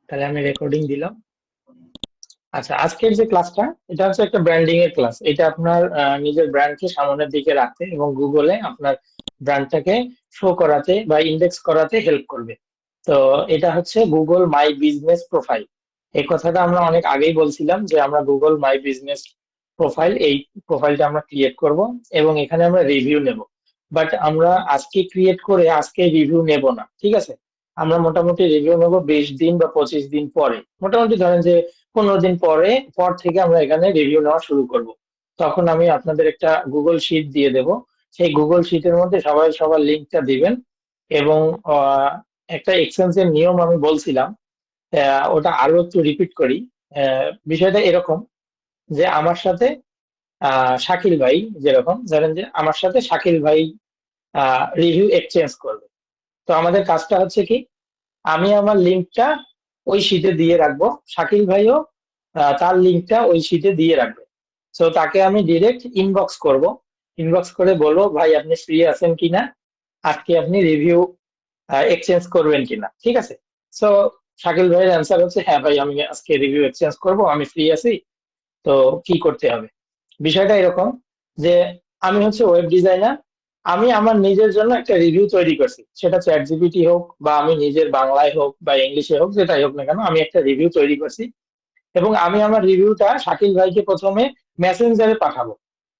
তাহলে আমি রেকর্ডিং দিলাম। আচ্ছা, আজকের যে ক্লাসটা, এটা হচ্ছে একটা ব্র্যান্ডিং এর ক্লাস। এটা আপনার নিজের ব্র্যান্ডকে সামনের দিকে রাখতে এবং গুগলে আপনার ব্র্যান্ডটাকে শো করাতে বা ইন্ডেক্স করাতে হেল্প করবে। তো এটা হচ্ছে গুগল মাই বিজনেস প্রোফাইল। এই কথাটা আমরা অনেক আগেই বলছিলাম যে আমরা গুগল মাই বিজনেস প্রোফাইল, এই প্রোফাইলটা আমরা ক্রিয়েট করব এবং এখানে আমরা রিভিউ নেব। বাট আমরা আজকে ক্রিয়েট করে আজকে রিভিউ নেব না, ঠিক আছে? আমরা মোটামুটি রিভিউ নেব 20 দিন বা 25 দিন পরে। মোটামুটি ধরেন যে 15 দিন পর থেকে আমরা এখানে রিভিউ নেওয়া শুরু করব। তখন আমি আপনাদের একটা গুগল শিট দিয়ে দেব। সেই গুগল শিটের মধ্যে সবাই সবার লিঙ্কটা দিবেন এবং আহ, একটা এক্সচেঞ্জের নিয়ম আমি বলছিলাম, ওটা আরো একটু রিপিট করি। বিষয়টা এরকম যে আমার সাথে শাকিল ভাই, যেরকম ধরেন যে আমার সাথে শাকিল ভাই রিভিউ এক্সচেঞ্জ করবে। তো আমাদের কাজটা হচ্ছে কি, আমি আমার লিঙ্কটা ওই শিটে দিয়ে রাখবো, শাকিল ভাইও তার লিঙ্কটা ওই শিটে দিয়ে রাখবে। তো তাকে আমি ডিরেক্ট ইনবক্স করব, ইনবক্স করে বলবো ভাই আপনি ফ্রি আছেন কিনা, আজকে আপনি রিভিউ এক্সচেঞ্জ করবেন কিনা, ঠিক আছে? সো শাকিল ভাইয়ের অ্যান্সার হচ্ছে হ্যাঁ ভাই আমি আজকে রিভিউ এক্সচেঞ্জ করব, আমি ফ্রি আছি। তো কি করতে হবে? বিষয়টা এরকম যে আমি হচ্ছে ওয়েব ডিজাইনার, আমি আমার নিজের জন্য একটা রিভিউ তৈরি করছি, সেটা চ্যাট জিপিটি হোক বা আমি নিজের বাংলায় হোক বা ইংলিশে হোক, যেটাই হোক না কেন আমি একটা রিভিউ তৈরি করছি। এবং আমি আমার রিভিউটা শাকিল ভাইকে প্রথমে মেসেঞ্জারে পাঠাবো,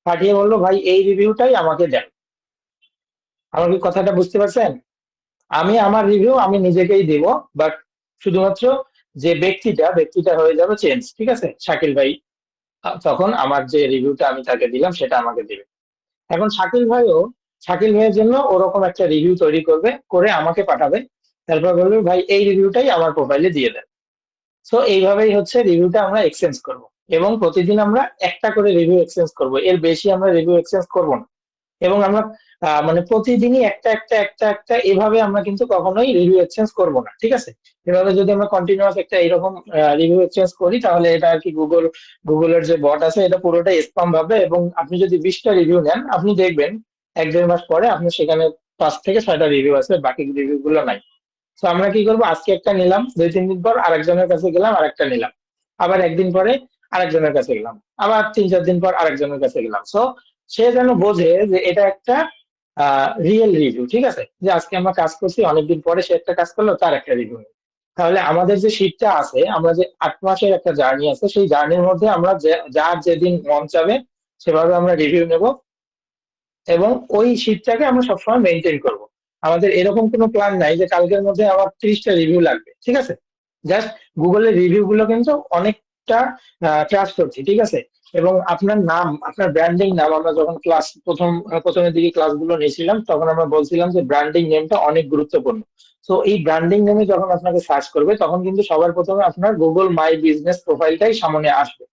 পাঠিয়ে বলবো ভাই এই রিভিউটাই আমাকে দেন। আমার কি কথাটা বুঝতে পারছেন? আমি আমার রিভিউ আমি নিজেকেই দিব, বাট শুধুমাত্র যে ব্যক্তিটা হয়ে যাবে চেঞ্জ, ঠিক আছে? শাকিল ভাই তখন আমার যে রিভিউটা আমি তাকে দিলাম সেটা আমাকে দিবে। এখন শাকিল ভাইয়ের জন্য ওরকম একটা রিভিউ তৈরি করবে, করে আমাকে পাঠাবে। তারপর বলবে ভাই এই রিভিউটাই আমার প্রোফাইলে দিয়ে দেন। সো এইভাবেই হচ্ছে রিভিউটা আমরা এক্সচেঞ্জ করব। এবং প্রতিদিন আমরা একটা করে রিভিউ এক্সচেঞ্জ করব, এর বেশি আমরা রিভিউ এক্সচেঞ্জ করব না। এবং আমরা মানে প্রতিদিনই একটা এভাবে আমরা কিন্তু কখনোই রিভিউ এক্সচেঞ্জ করব না, ঠিক আছে? এভাবে যদি আমরা কন্টিনিউয়াস একটা এরকম রিভিউ এক্সচেঞ্জ করি তাহলে এটা আর কি গুগলের যে বট আছে এটা পুরোটাই স্প্যাম ভাববে। এবং আপনি যদি 20টা রিভিউ নেন, আপনি দেখবেন 1-1.5 মাস পরে আপনি সেখানে 5 থেকে 6টা রিভিউ আছে, বাকি রিভিউ গুলো নাই। তো আমরা কি করবো, আজকে একটা নিলাম, 2-3 দিন পর আরেকজনের কাছে গেলাম আরেকটা নিলাম, আবার একদিন পরে আরেকজনের কাছে গেলাম, আবার 3-4 দিন পর আরেকজনের কাছে গেলাম। সো সে যেন বোঝে যে এটা একটা রিয়েল রিভিউ, ঠিক আছে? যে আজকে আমরা কাজ করছি, অনেকদিন পরে সে একটা কাজ করলো, তার একটা রিভিউ। তাহলে আমাদের যে শীটটা আছে, আমরা যে 8 মাসের একটা জার্নি আছে, সেই জার্নির মধ্যে আমরা যার যেদিন মন চাবে সেভাবে আমরা রিভিউ নেব এবং ওই শীটটাকে আমরা সবসময় মেনটেন করব। আমাদের এরকম কোনো প্ল্যান নাই যে কালকের মধ্যে আমার 30টা রিভিউ লাগবে, ঠিক আছে? জাস্ট গুগলের রিভিউ গুলো কিন্তু অনেকটা ট্রাস্ট করছি, ঠিক আছে? এবং আপনার নাম, আপনার ব্র্যান্ডিং নাম, আমরা যখন প্রথমের দিকে ক্লাসগুলো নিয়েছিলাম তখন আমরা বলছিলাম যে ব্র্যান্ডিং নেমটা অনেক গুরুত্বপূর্ণ। তো এই ব্র্যান্ডিং নেমে যখন আপনাকে সার্চ করবে তখন কিন্তু সবার প্রথমে আপনার গুগল মাই বিজনেস প্রোফাইলটাই সামনে আসবে।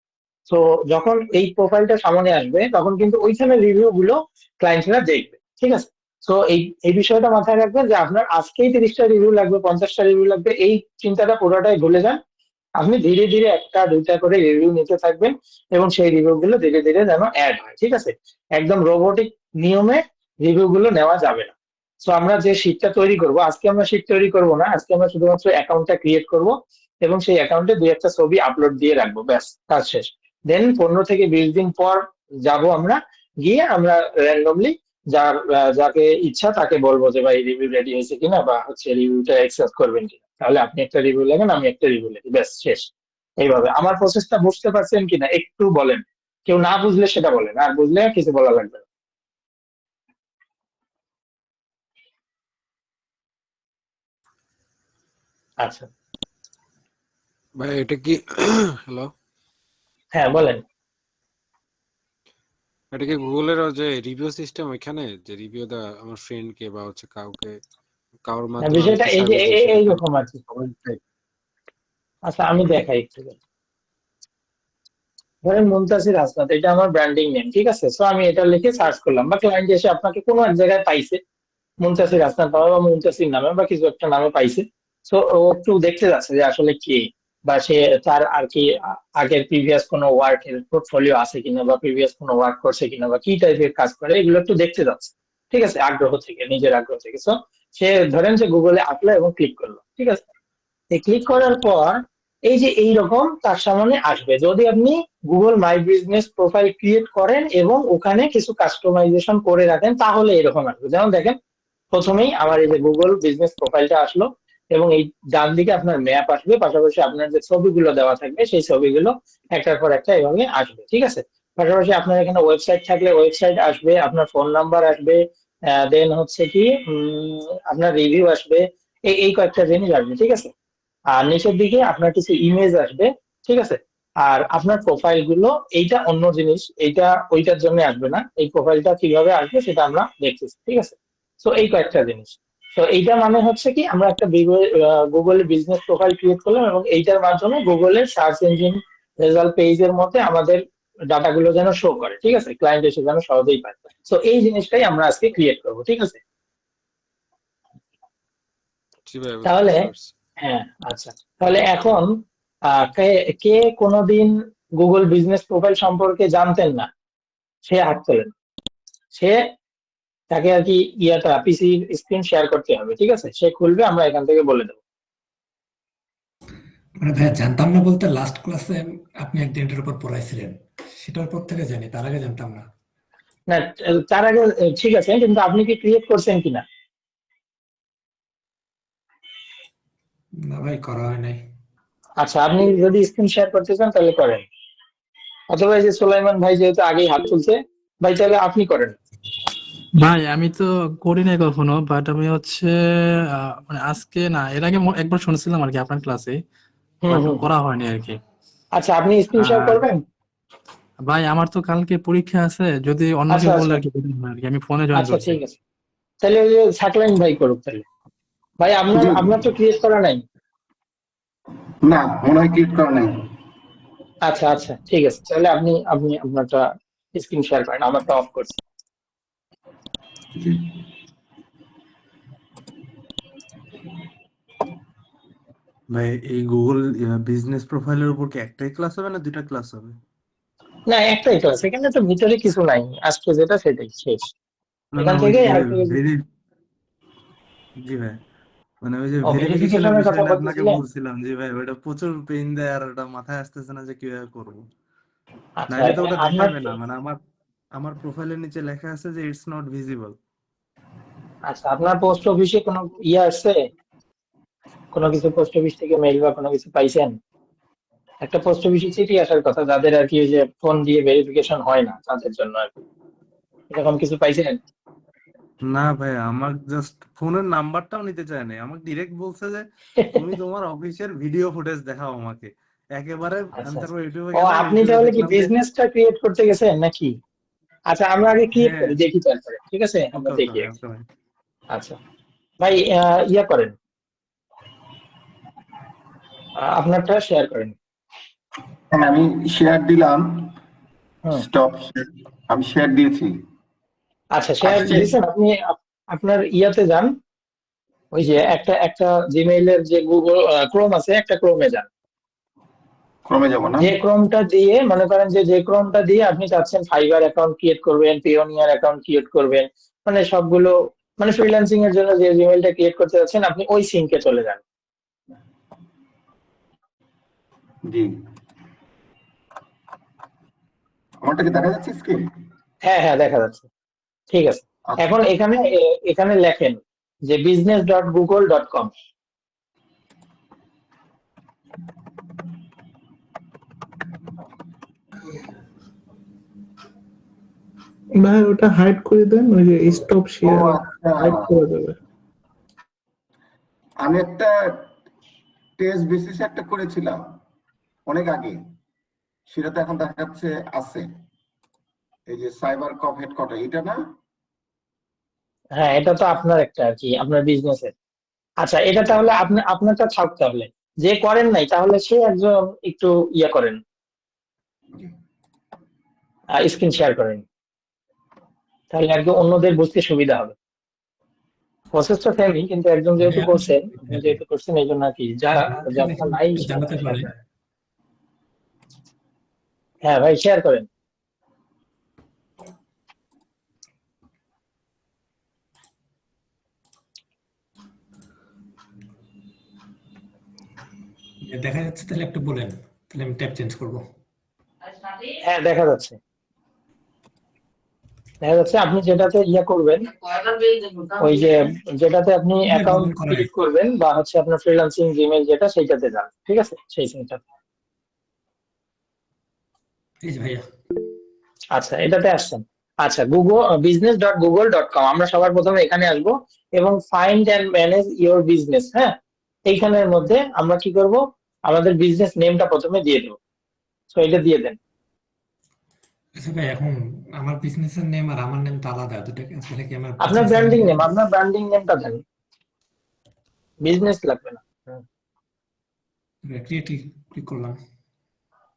তো যখন এই প্রোফাইলটা সামনে আসবে তখন কিন্তু ওইখানে রিভিউ গুলো ক্লায়েন্টরা দেখবে, ঠিক আছে? তো এই বিষয়টা মাথায় রাখবেন যে আপনার আজকেই 30টা রিভিউ লাগবে, 50টা রিভিউ লাগবে, এই চিন্তাটা পুরোটাই ভুলে যান। আপনি ধীরে ধীরে একটা দুইটা করে রিভিউ নিতে থাকবেন এবং সেই রিভিউ গুলো ধীরে ধীরে যেন অ্যাড হয়, ঠিক আছে? একদম রোবোটিক নিয়মে রিভিউ গুলো নেওয়া যাবে না। তো আমরা যে শীটটা তৈরি করব, আজকে আমরা শীট তৈরি করব না, আজকে আমরা শুধুমাত্র অ্যাকাউন্টটা ক্রিয়েট করব এবং সেই অ্যাকাউন্টে 2-একটা ছবি আপলোড দিয়ে রাখবো, ব্যাস কাজ শেষ। দেন 15 থেকে 20 দিন পর যাব আমরা, গিয়ে আমরা র্যান্ডমলি যাকে ইচ্ছা তাকে বলবো যে ভাই রিভিউ রেডি হয়েছে কিনা বা হচ্ছে রিভিউটা অ্যাকসেপ্ট করবেন কিনা। তাহলে আপনি একটা রিভিউ লেখেন, আমি একটা রিভিউ লিখি, ব্যাস শেষ। এইভাবে আমার প্রসেসটা বুঝতে পারছেন কিনা একটু বলেন। কেউ না বুঝলে সেটা বলেন, আর বুঝলে কিছু বলা লাগবে না। আচ্ছা। ভাই এটা কি হ্যালো, হ্যাঁ বলেন। এটা কি গুগলের যে রিভিউ সিস্টেম, ওইখানে যে রিভিউ দেওয়া আমার ফ্রেন্ডকে বা হচ্ছে কাউকে, কারোর হ্যাঁ, মাধ্যমে আমি বিষয়টা একটা এই যে সার্ভিস দিই, সেটা এইরকম আর কি। comment type? আচ্ছা আমি দেখাই একটু। ধরেন মুনতাসির হাসনাত, এটা আমার ব্র্যান্ডিং নেম, ঠিক আছে? সো আমি এটা লিখে সার্চ করলাম বা ক্লায়েন্ট এসে আপনাকে কোনো এক জায়গায় পাইছে, মুনতাসির হাসনাত নামে বা মুনতাসির নামে বা কিছু একটা নামে পাইছে। সো ও একটু দেখতে যাচ্ছে যে আসলে কে, বা সে তার আর কি আগের প্রিভিয়াস কোনো ওয়ার্ক এর পোর্টফোলিও আছে কিনা বা প্রিভিয়াস কোনো ওয়ার্ক করছে কিনা বা কি টাইপের কাজ করে এগুলো একটু দেখতে যাচ্ছে, ঠিক আছে? আগ্রহ থেকে, নিজের আগ্রহ থেকে। সো সে ধরেন যে গুগলে আসলো এবং ক্লিক করলো, ঠিক আছে? ক্লিক করার পর এই যে এইরকম তার সামনে আসবে। যদি আপনি Google my business profile create করেন এবং ওখানে কিছু কাস্টমাইজেশন করে রাখেন তাহলে এরকম আসবে। যেমন দেখেন, প্রথমেই আমার এই যে গুগল বিজনেস প্রোফাইলটা আসলো এবং এই ডান দিকে আপনার ম্যাপ আসবে, পাশাপাশি আপনার যে ছবিগুলো দেওয়া থাকবে সেই ছবিগুলো একটার পর একটা এভাবে আসবে, ঠিক আছে। পাশাপাশি আপনার এখানে ওয়েবসাইট থাকলে ওয়েবসাইট আসবে, আপনার ফোন নাম্বার আসবে, দেন হচ্ছে কি আপনার রিভিউ আসবে, এই কয়েকটা জিনিস আসবে, ঠিক আছে। আর নিচের দিকে আপনার কিছু ইমেজ আসবে, ঠিক আছে। আর আপনার প্রোফাইল গুলো, এইটা অন্য জিনিস, এইটা ওইটার জন্য আসবে না, এই প্রোফাইলটা কিভাবে আসবে সেটা আমরা দেখতেছি, ঠিক আছে। তো এই কয়েকটা জিনিস। তো এইটা মানে হচ্ছে কি আমরা একটা গুগল বিজনেস প্রোফাইল ক্রিয়েট করলাম এবং এইটার মাধ্যমে গুগলের সার্চ ইঞ্জিন রেজাল্ট পেজের মধ্যে আমাদের ডাটাগুলো যেন শো করে, ঠিক আছে, ক্লায়েন্ট এসে যেন সহজেই পায়। তো এই জিনিসটাই আমরা আজকে ক্রিয়েট করবো, ঠিক আছে। জি ভাই, তাহলে বুঝতে পারছি। হ্যাঁ, আচ্ছা, তাহলে এখন কে কে কোনোদিন গুগল বিজনেস প্রোফাইল সম্পর্কে জানতেন না, সে হাত তোলেন। সে, তাকে আর কি ইয়াটা পিসি স্ক্রিন শেয়ার করতে হবে, ঠিক আছে, সে খুলবে, আমরা এখান থেকে বলে দেবো। মানে ভাইয়া জানতাম না বলতে লাস্ট ক্লাসে আপনি একদিন এটার উপর পড়াইছিলেন, সেটার পর থেকে জানি, তার আগে জানতাম না। না, তার আগে ঠিক আছে, কিন্তু আপনি কি ক্রিয়েট করছেন কিনা? না ভাই, করা হয় নাই। আচ্ছা, আপনি যদি স্ক্রিন শেয়ার করতে চান তাহলে করেন, অথবা এই যে সুলাইমান ভাই যেহেতু আগেই হাত তুলছে, ভাই তাহলে আপনি করেন। ভাই আমি তো করি নাই কখনো, বাট আমি হচ্ছে মানে আজকে না, এর আগে একবার শুনছিলাম আর কি আপনার ক্লাসে, হুম বাট হুম। করা হয়নি আর কি। আচ্ছা, আপনি স্ক্রিন শেয়ার আর করবেন? ভাই আমার তো কালকে পরীক্ষা আছে, যদি অন্য আচ্ছা কেউ করলে আচ্ছা আর কি better হয় আর কি, আমি ফোনে জয়েন আচ্ছা, করছি। ঠিক আছে, তাহলে ওই যে সাকলাইন ভাই করুক তাহলে। ভাই আপনার জি আপনার তো ক্রিয়েট করা নাই। না, মনে হয় ক্রিয়েট করা নাই। আচ্ছা আচ্ছা, ঠিক আছে, তাহলে আপনি আপনি আপনারটা স্ক্রিন শেয়ার করেন, আমারটা অফ করছি। জি ভাই এই গুগল বিজনেস প্রোফাইলের উপর কি একটাই ক্লাস হবে না দুইটা ক্লাস হবে? না, একটাই ক্লাস, এখানে তো ভিতরে কিছু নাই, আজকে যেটা সেটাই শেষ। না না, এখান ওই থেকে যে আর কি। জি ভাই, মানে ওই যে ও, ভেরিফিকেশনের ভেরিফিকেশনের কথা বিষয়টা আপনাকে বলতেছিলেন? বলছিলাম যে ভাই ওটা প্রচুর পেইন দেয় আর ওটা মাথায় আসতেছে না যে কিভাবে করব। আচ্ছা, নাইলে তো ওটা আপনার দেখাবে না, মানে আমার আমার প্রোফাইলের নিচে লেখা আছে যে ইটস নট ভিজিবল। আচ্ছা, আপনার পোস্ট অফিসে কোনো ইয়ে আসছে, কোনো কিছু পোস্ট অফিস থেকে মেইল বা কোনো কিছু পাইছেন? একটা পোস্ট অফিসে চিঠি আসার কথা, যাদের আর কি ওই যে ফোন দিয়ে ভেরিফিকেশন হয় না তাদের জন্য আর কি, এরকম কিছু পাইছেন? না ভাই, আমার জাস্ট ফোনের নাম্বারটাও নিতে চায় না, আমাকে ডিরেক্ট বলছে যে তুমি তোমার অফিসের ভিডিও ফুটেজ দেখাও আমাকে একেবারে। আমি আচ্ছা আচ্ছা। তারপর ইউটিউবে ও, গেলাম, আপনি ইউটিউবে তাহলে কি দেখলাম যে বিজনেসটা ক্রিয়েট করতে গেছেন নাকি? আচ্ছা, আমরা আগে ক্রিয়েট হ্যাঁ। করি, দেখি তারপরে, ঠিক আছে, আমরা ওকে ওকে দেখি ভাই, আগে। ওকে ভাই। আচ্ছা ভাই, ইয়া করেন, আপনারটা শেয়ার করেন। হ্যাঁ, আমি শেয়ার দিলাম। হুম। স্টপ, আমি শেয়ার দিয়েছি। আচ্ছা, শেয়ার আসছে। দিয়েছেন আপনি। আপনার ইয়াতে যান, ওই যে একটা একটা জিমেইলের যে গুগল ক্রোম আছে, একটা ক্রোমে যান। ক্রমে যাব না? যে ক্রোমটা দিয়ে, মনে করেন যে ক্রোমটা দিয়ে আপনি চাচ্ছেন ফাইবার অ্যাকাউন্ট ক্রিয়েট করবেন, পিওনিয়ার অ্যাকাউন্ট ক্রিয়েট করবেন, মানে সবগুলো, মানে ফ্রিল্যান্সিং এর জন্য যে জিমেইলটা ক্রিয়েট করতে যাচ্ছেন, আপনি ওই সিঙ্কে চলে যান। জি, আমারটা কি দেখা যাচ্ছে স্ক্রিন? হ্যাঁ হ্যাঁ, দেখা যাচ্ছে, ঠিক আছে। আচ্ছা, এখন এখানে এখানে লেখেন যে business.google.com। ভাই ওটা হাইড করে দেন, ওই যে স্টপ ও শেয়ার আচ্ছা, হাইড করা যাবে। আমি একটা টেস্ট বেসিসে একটা করেছিলাম অনেক আগে, সেটা তো এখন দেখা যাচ্ছে আছে। এই যে সাইবার কপ হেডকোয়ার্টার, এটা না? হ্যাঁ, এটা তো আপনার একটা আর কি, আপনার বিজনেসের। আচ্ছা, এটা তাহলে আপনি আপনারটা থাক, তাহলে যে করেন নাই তাহলে সে একজন একটু ইয়া করেন, জি স্ক্রিন শেয়ার করেন, তাহলে একদম অন্যদের বুঝতে সুবিধা হবে। প্রসেসটা সেমই, কিন্তু একজন যেহেতু ভাইয়া করছেন, আপনি যেহেতু করছেন এই জন্য আর কি, যা এখানে যারা নাই জানাতে শেয়ার পারে। করেন। হ্যাঁ ভাই, শেয়ার করেন। দেখা যাচ্ছে, তাহলে একটু বলেন, তাহলে আমি ট্যাব চেঞ্জ করবো। হ্যাঁ দেখা যাচ্ছে। দেখা যাচ্ছে আপনি যেটাতে ইয়ে করবেন, ওই যে যেটাতে আপনি অ্যাকাউন্ট লগ ইন করা ক্রিয়েট করবেন বা হচ্ছে আপনার ফ্রিল্যান্সিং জিমেইল যেটা সেইটাতে যান, ঠিক আছে, সেই সিমটা। এই যে ভাইয়া। আচ্ছা এটাতে আসছেন। আচ্ছা business.google.com, আমরা সবার প্রথমে এখানে আসবো এবং find and manage your business. হ্যাঁ, এইখানের মধ্যে আমরা কি করব, আমাদের বিজনেস নেমটা প্রথমে দিয়ে দেবো। তো এটা দিয়ে দেন। আচ্ছা ভাই, এখন আমার বিজনেসের নেম আর আমার নেম তো আলাদা, দুটাকে তাহলে কি আমার আপনার business ব্র্যান্ডিং name- নেম, আপনার ব্র্যান্ডিং নেমটা দেন, বিজনেস লাগবে না। ক্রিয়েট ক্লিক করলাম।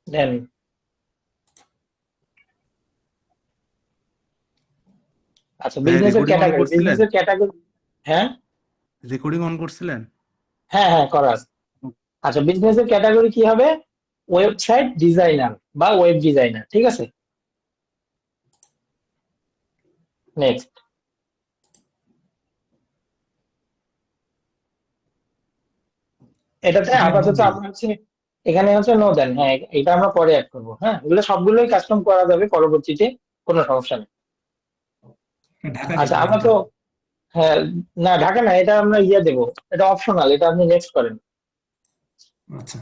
দেন। আচ্ছা ভাই বিজনেসের রেকর্ডিং অন করছিলেন? ক্যাটাগরি। হ্যাঁ রেকর্ডিং অন করছিলেন? হ্যাঁ হ্যাঁ করা আছে। আচ্ছা বিজনেসের ক্যাটাগরি কি হবে, ওয়েবসাইট ডিজাইনার বা ওয়েব ডিজাইনার, ঠিক আছে। নেক্সট। এটাতে এখানে আপাতত no দিই। আমরা হচ্ছে এখানে হচ্ছে নো দেন। হ্যাঁ এটা আমরা পরে অ্যাড করবো। হ্যাঁ এগুলো সবগুলোই কাস্টম করা যাবে পরবর্তীতে, কোনো সমস্যা নেই। ঢাকা আচ্ছা দিতে আমরা হবে। তো, হ্যাঁ না ঢাকা না, এটা আমরা ইয়ে দেবো, এটা অপশনাল, এটা আপনি নেক্সট করেন। আচ্ছা,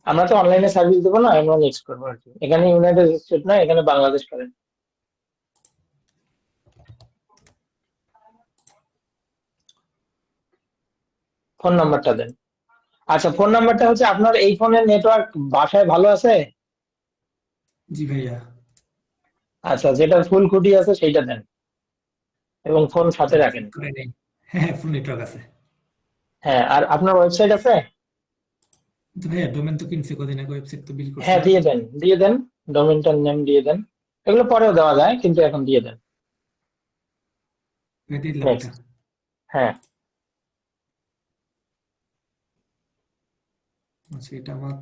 আমরা তো অনলাইনে সার্ভিস দেবো না, আমরা নেক্সট করবো আর কি। এখানে ইউনাইটেড স্টেট না, এখানে বাংলাদেশ করেন। ফোন নাম্বারটা দেন। আচ্ছা ফোন নাম্বারটা হচ্ছে আপনার এই ফোনের নেটওয়ার্ক বাসায় ভালো আছে? জি ভাইয়া। আচ্ছা যেটা ফুল খুঁটি আছে সেইটা দেন এবং ফোন সাথে রাখেন। করে নেই। হ্যাঁ, ফুল নেটওয়ার্ক আছে। হ্যাঁ আর আপনার ওয়েবসাইট আছে? তো ভাইয়া ডোমেন তো কিনছি কদিন আগে, ওয়েবসাইট তো বিল করছি। হ্যাঁ দিয়ে দেন, ডোমেনটার নেম দিয়ে দেন। এগুলো পরেও দেওয়া যায় কিন্তু এখন দিয়ে দেন। দিলাম এটা। Next. হ্যাঁ আচ্ছা, এটা আমার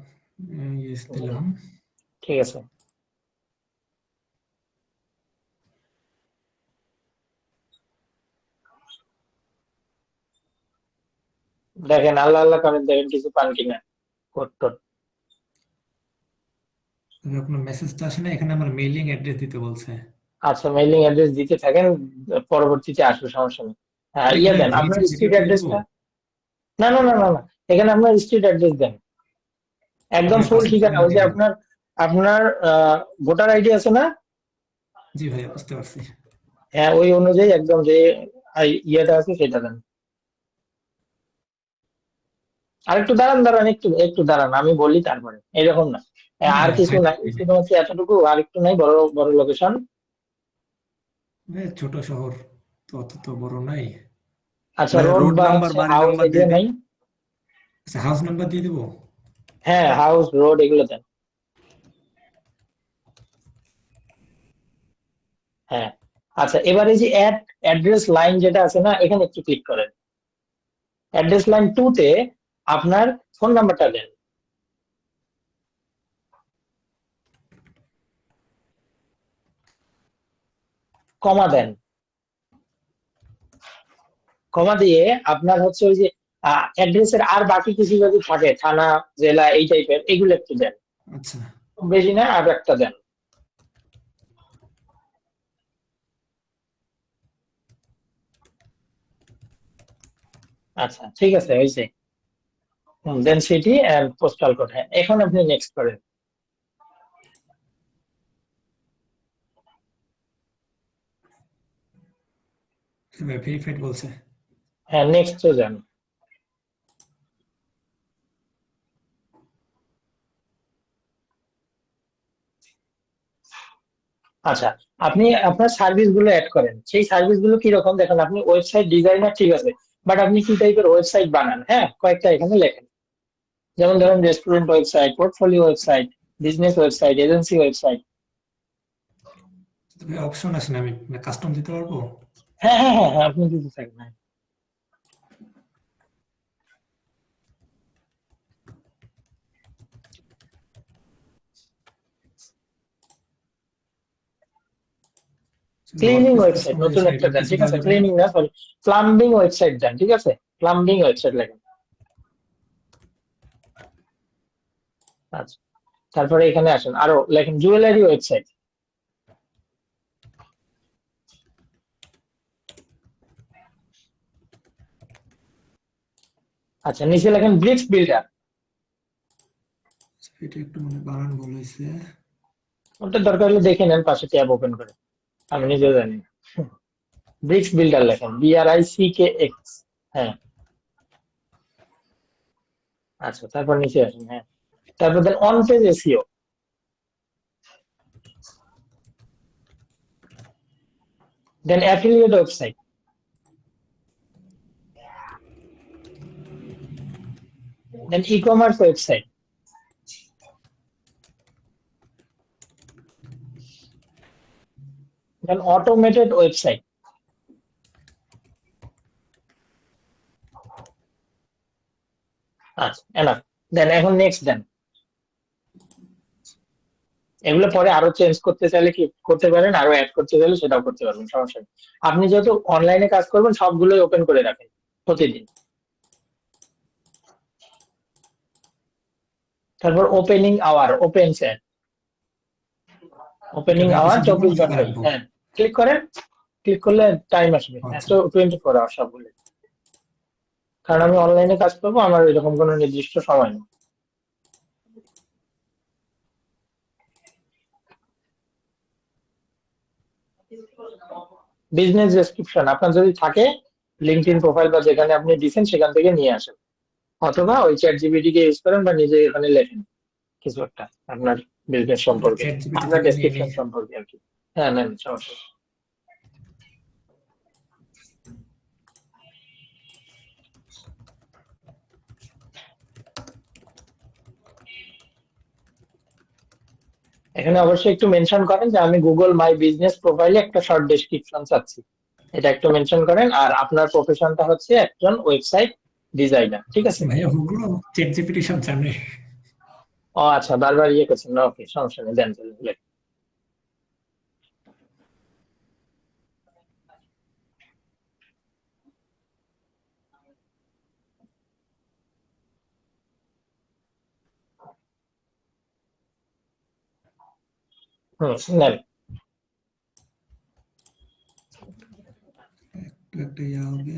ইয়েস দিলাম। ঠিক আছে। দেখেন আল্লাহ আল্লাহ করেন, দেখেন কিছু পান কিনা কোড টোড। তবে কোনো মেসেজ তো আসে না, এখানে আমার মেইলিং অ্যাড্রেস দিতে বলছে। আচ্ছা মেইলিং অ্যাড্রেস দিতে থাকেন, পরবর্তীতে আসবে, সমস্যা নেই। হ্যাঁ এটা ইয়ে কি দেন ভাই আপনার ভেরিফাই স্ট্রিট করে অ্যাড্রেসটা। দেবো? না না না না না, এখানে আপনার স্ট্রিট অ্যাড্রেস দেন, একদম ভাই ফুল পাসপোর্ট ঠিকানা, ওই যে দিলাম। আপনার আপনার ভোটার আইডি আছে না? জি ভাইয়া, বুঝতে পারছি। হ্যাঁ ওই অনুযায়ী একদম যে ইয়েটা আছে সেটা দেন। আর একটু দাঁড়ান একটু একটু দাঁড়ান, আমি বলি তারপরে, এরকম না। আর কিছু নাই, শুধুমাত্র এতটুকু, আর একটু নাই, বড় বড় লোকেশন। ছোট শহর তো, অত তো বড় নাই। আচ্ছা ভাই, রোড রোড বা নাম্বার, বাড়ি হাউস নাম্বার এগুলো দিয়ে দিন। নাই? আচ্ছা, হাউস নাম্বার দিয়ে দেবো। হ্যাঁ হাউস রোড এগুলো দেন। হ্যাঁ আচ্ছা এবার এই যে অ্যাড্রেস লাইন যেটা আছে না, এখানে একটু ক্লিক করেন। অ্যাড্রেস লাইন 2 তে আপনার ফোন নাম্বারটা দেন, কমা দেন। কমা দিয়ে আপনার হচ্ছে ওই যে অ্যাড্রেসের আর বাকি কিছু যদি থাকে, থানা জেলা এই টাইপের, এগুলো একটু দেন, আচ্ছা, খুব বেশি না, আর একটা দেন। আচ্ছা ঠিক আছে হয়েছে। দেন সিটি এন্ড পোস্টাল কোড। হ্যাঁ এখন আপনি নেক্সট করেন। ভেরিফাইড বলছে। হ্যাঁ নেক্সট যান। আচ্ছা আপনি আপনার সার্ভিস গুলো অ্যাড করেন। সেই সার্ভিস গুলো কিরকম দেখেন, আপনি ওয়েবসাইট ডিজাইনার ঠিক আছে, বাট আপনি কি টাইপের ওয়েবসাইট বানান, হ্যাঁ কয়েকটা এখানে লেখেন। যেমন ধরেন restaurant website, portfolio website, business website, agency website. তবে অপশন আসে না, আমি কাস্টম দিতে পারবো? হ্যাঁ হ্যাঁ হ্যাঁ হ্যাঁ আপনি দিতে থাকেন। হ্যাঁ ক্লিনিং ওয়েবসাইট নতুন একটা দেন, ঠিক আছে, ক্লিনিং না সরি, প্লাম্বিং ওয়েবসাইট দেন, ঠিক আছে, প্লাম্বিং ওয়েবসাইট লেখেন। আচ্ছা, তারপরে এখানে আসেন, আরো লেখেন জুয়েলারি ওয়েবসাইট। আচ্ছা, নিচে লেখেন ব্রিক্স বিল্ডার। এটা একটু মানে বানান ভুল হয়েছে। ওটা দরকার হলে দেখে নেন পাশে ট্যাব ওপেন করে, আমি নিজেও জানি না। ব্রিক্স বিল্ডার লেখেন, BRICKX। হ্যাঁ, আচ্ছা, তারপর নিচে আসেন। হ্যাঁ, তারপর then on page SEO, then affiliate website, then e commerce website, then automated website. আচ্ছা, এনাফ। দেন এখন নেক্সট দেন। এগুলো পরে আরো চেঞ্জ করতে চাইলে কি করতে পারেন, আরো অ্যাড করতে চাইলে সেটাও করতে পারবেন, সমস্যা নেই। আপনি যেহেতু অনলাইনে কাজ করবেন সবগুলোই ওপেন করে রাখেন প্রতিদিন। তারপর opening hour, open chat, opening এটা আওয়ার কিসের জন্য 24 মনে ঘন্টায়। রাখবো? হ্যাঁ, ক্লিক করেন, ক্লিক করলে টাইম আসবে, আচ্ছা। 24 আওয়ার সবগুলো। কারণ আমি অনলাইনে কাজ করবো, আমার এরকম কোনো নির্দিষ্ট সময় নেই। বিজনেস ডেসক্রিপশন আপনার যদি থাকে লিঙ্কডইন প্রোফাইল বা যেখানে আপনি দিচ্ছেন সেখান থেকে নিয়ে আসেন, অথবা ওই চ্যাট জিপিটি কে ইউজ করেন বা নিজে এখানে লেখেন কিছু একটা আপনার বিজনেস সম্পর্কে, চ্যাট জিপিটি আপনার থেকে নিয়ে ডেসক্রিপশন নিই। সম্পর্কে আর কি। হ্যাঁ, নেন, সমস্যা নেই। এখানে অবশ্যই একটু মেনশন করেন যে আমি গুগল মাই বিজনেস প্রোফাইলে একটা শর্ট ডেসক্রিপশন চাচ্ছি, এটা একটু মেনশন করেন। আর আপনার প্রফেশনটা হচ্ছে একজন ওয়েবসাইট ডিজাইনার, ঠিক আছে? ভাইয়া ওগুলো চ্যাট জিপিটি সব জানে। ও আচ্ছা, বারবার ইয়ে করছেন না, ওকে, সমস্যা নেই, দেন তাহলে। নেন। একটা ইয়া হবে।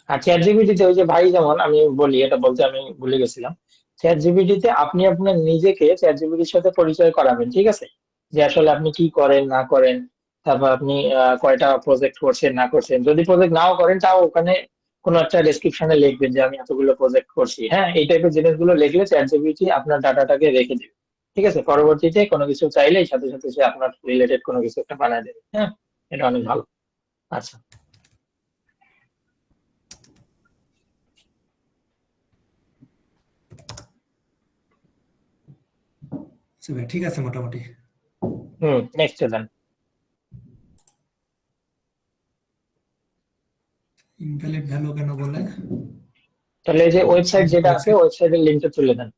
আর চ্যাট জিপিটিতে ওই যে ভাই, যেমন আমি বলি, এটা বলতে আমি ভুলে গেছিলাম, চ্যাট জিপিটিতে আপনি আপনার নিজেকে চ্যাট জিপিটির সাথে পরিচয় করাবেন, ঠিক আছে? যে আসলে আপনি কি করেন না করেন, তারপর আপনি কয়টা প্রজেক্ট করছেন না করছেন, যদি প্রজেক্ট নাও করেন তাও ওখানে কোনো একটা ডেসক্রিপশনে লিখবেন যে আমি এতগুলো প্রজেক্ট করছি। হ্যাঁ, এই টাইপের জিনিসগুলো লিখলে চ্যাট জিপিটি আপনার ডাটাটাকে রেখে দেবে, ঠিক আছে? পরবর্তীতে কোনো কিছু চাইলেই সাথে সাথে সে আপনার রিলেটেড কোনো কিছু একটা বানায় দেবে। হ্যাঁ, এটা অনেক ভালো। আচ্ছা, আচ্ছা ভাই, ঠিক আছে মোটামুটি। নেক্সট দেন। ইনভ্যালিড ভ্যালু কেন বলে? তাহলে এই যে ওয়েবসাইট যেটা আছে ওয়েবসাইটের লিঙ্কটা তুলে দেন।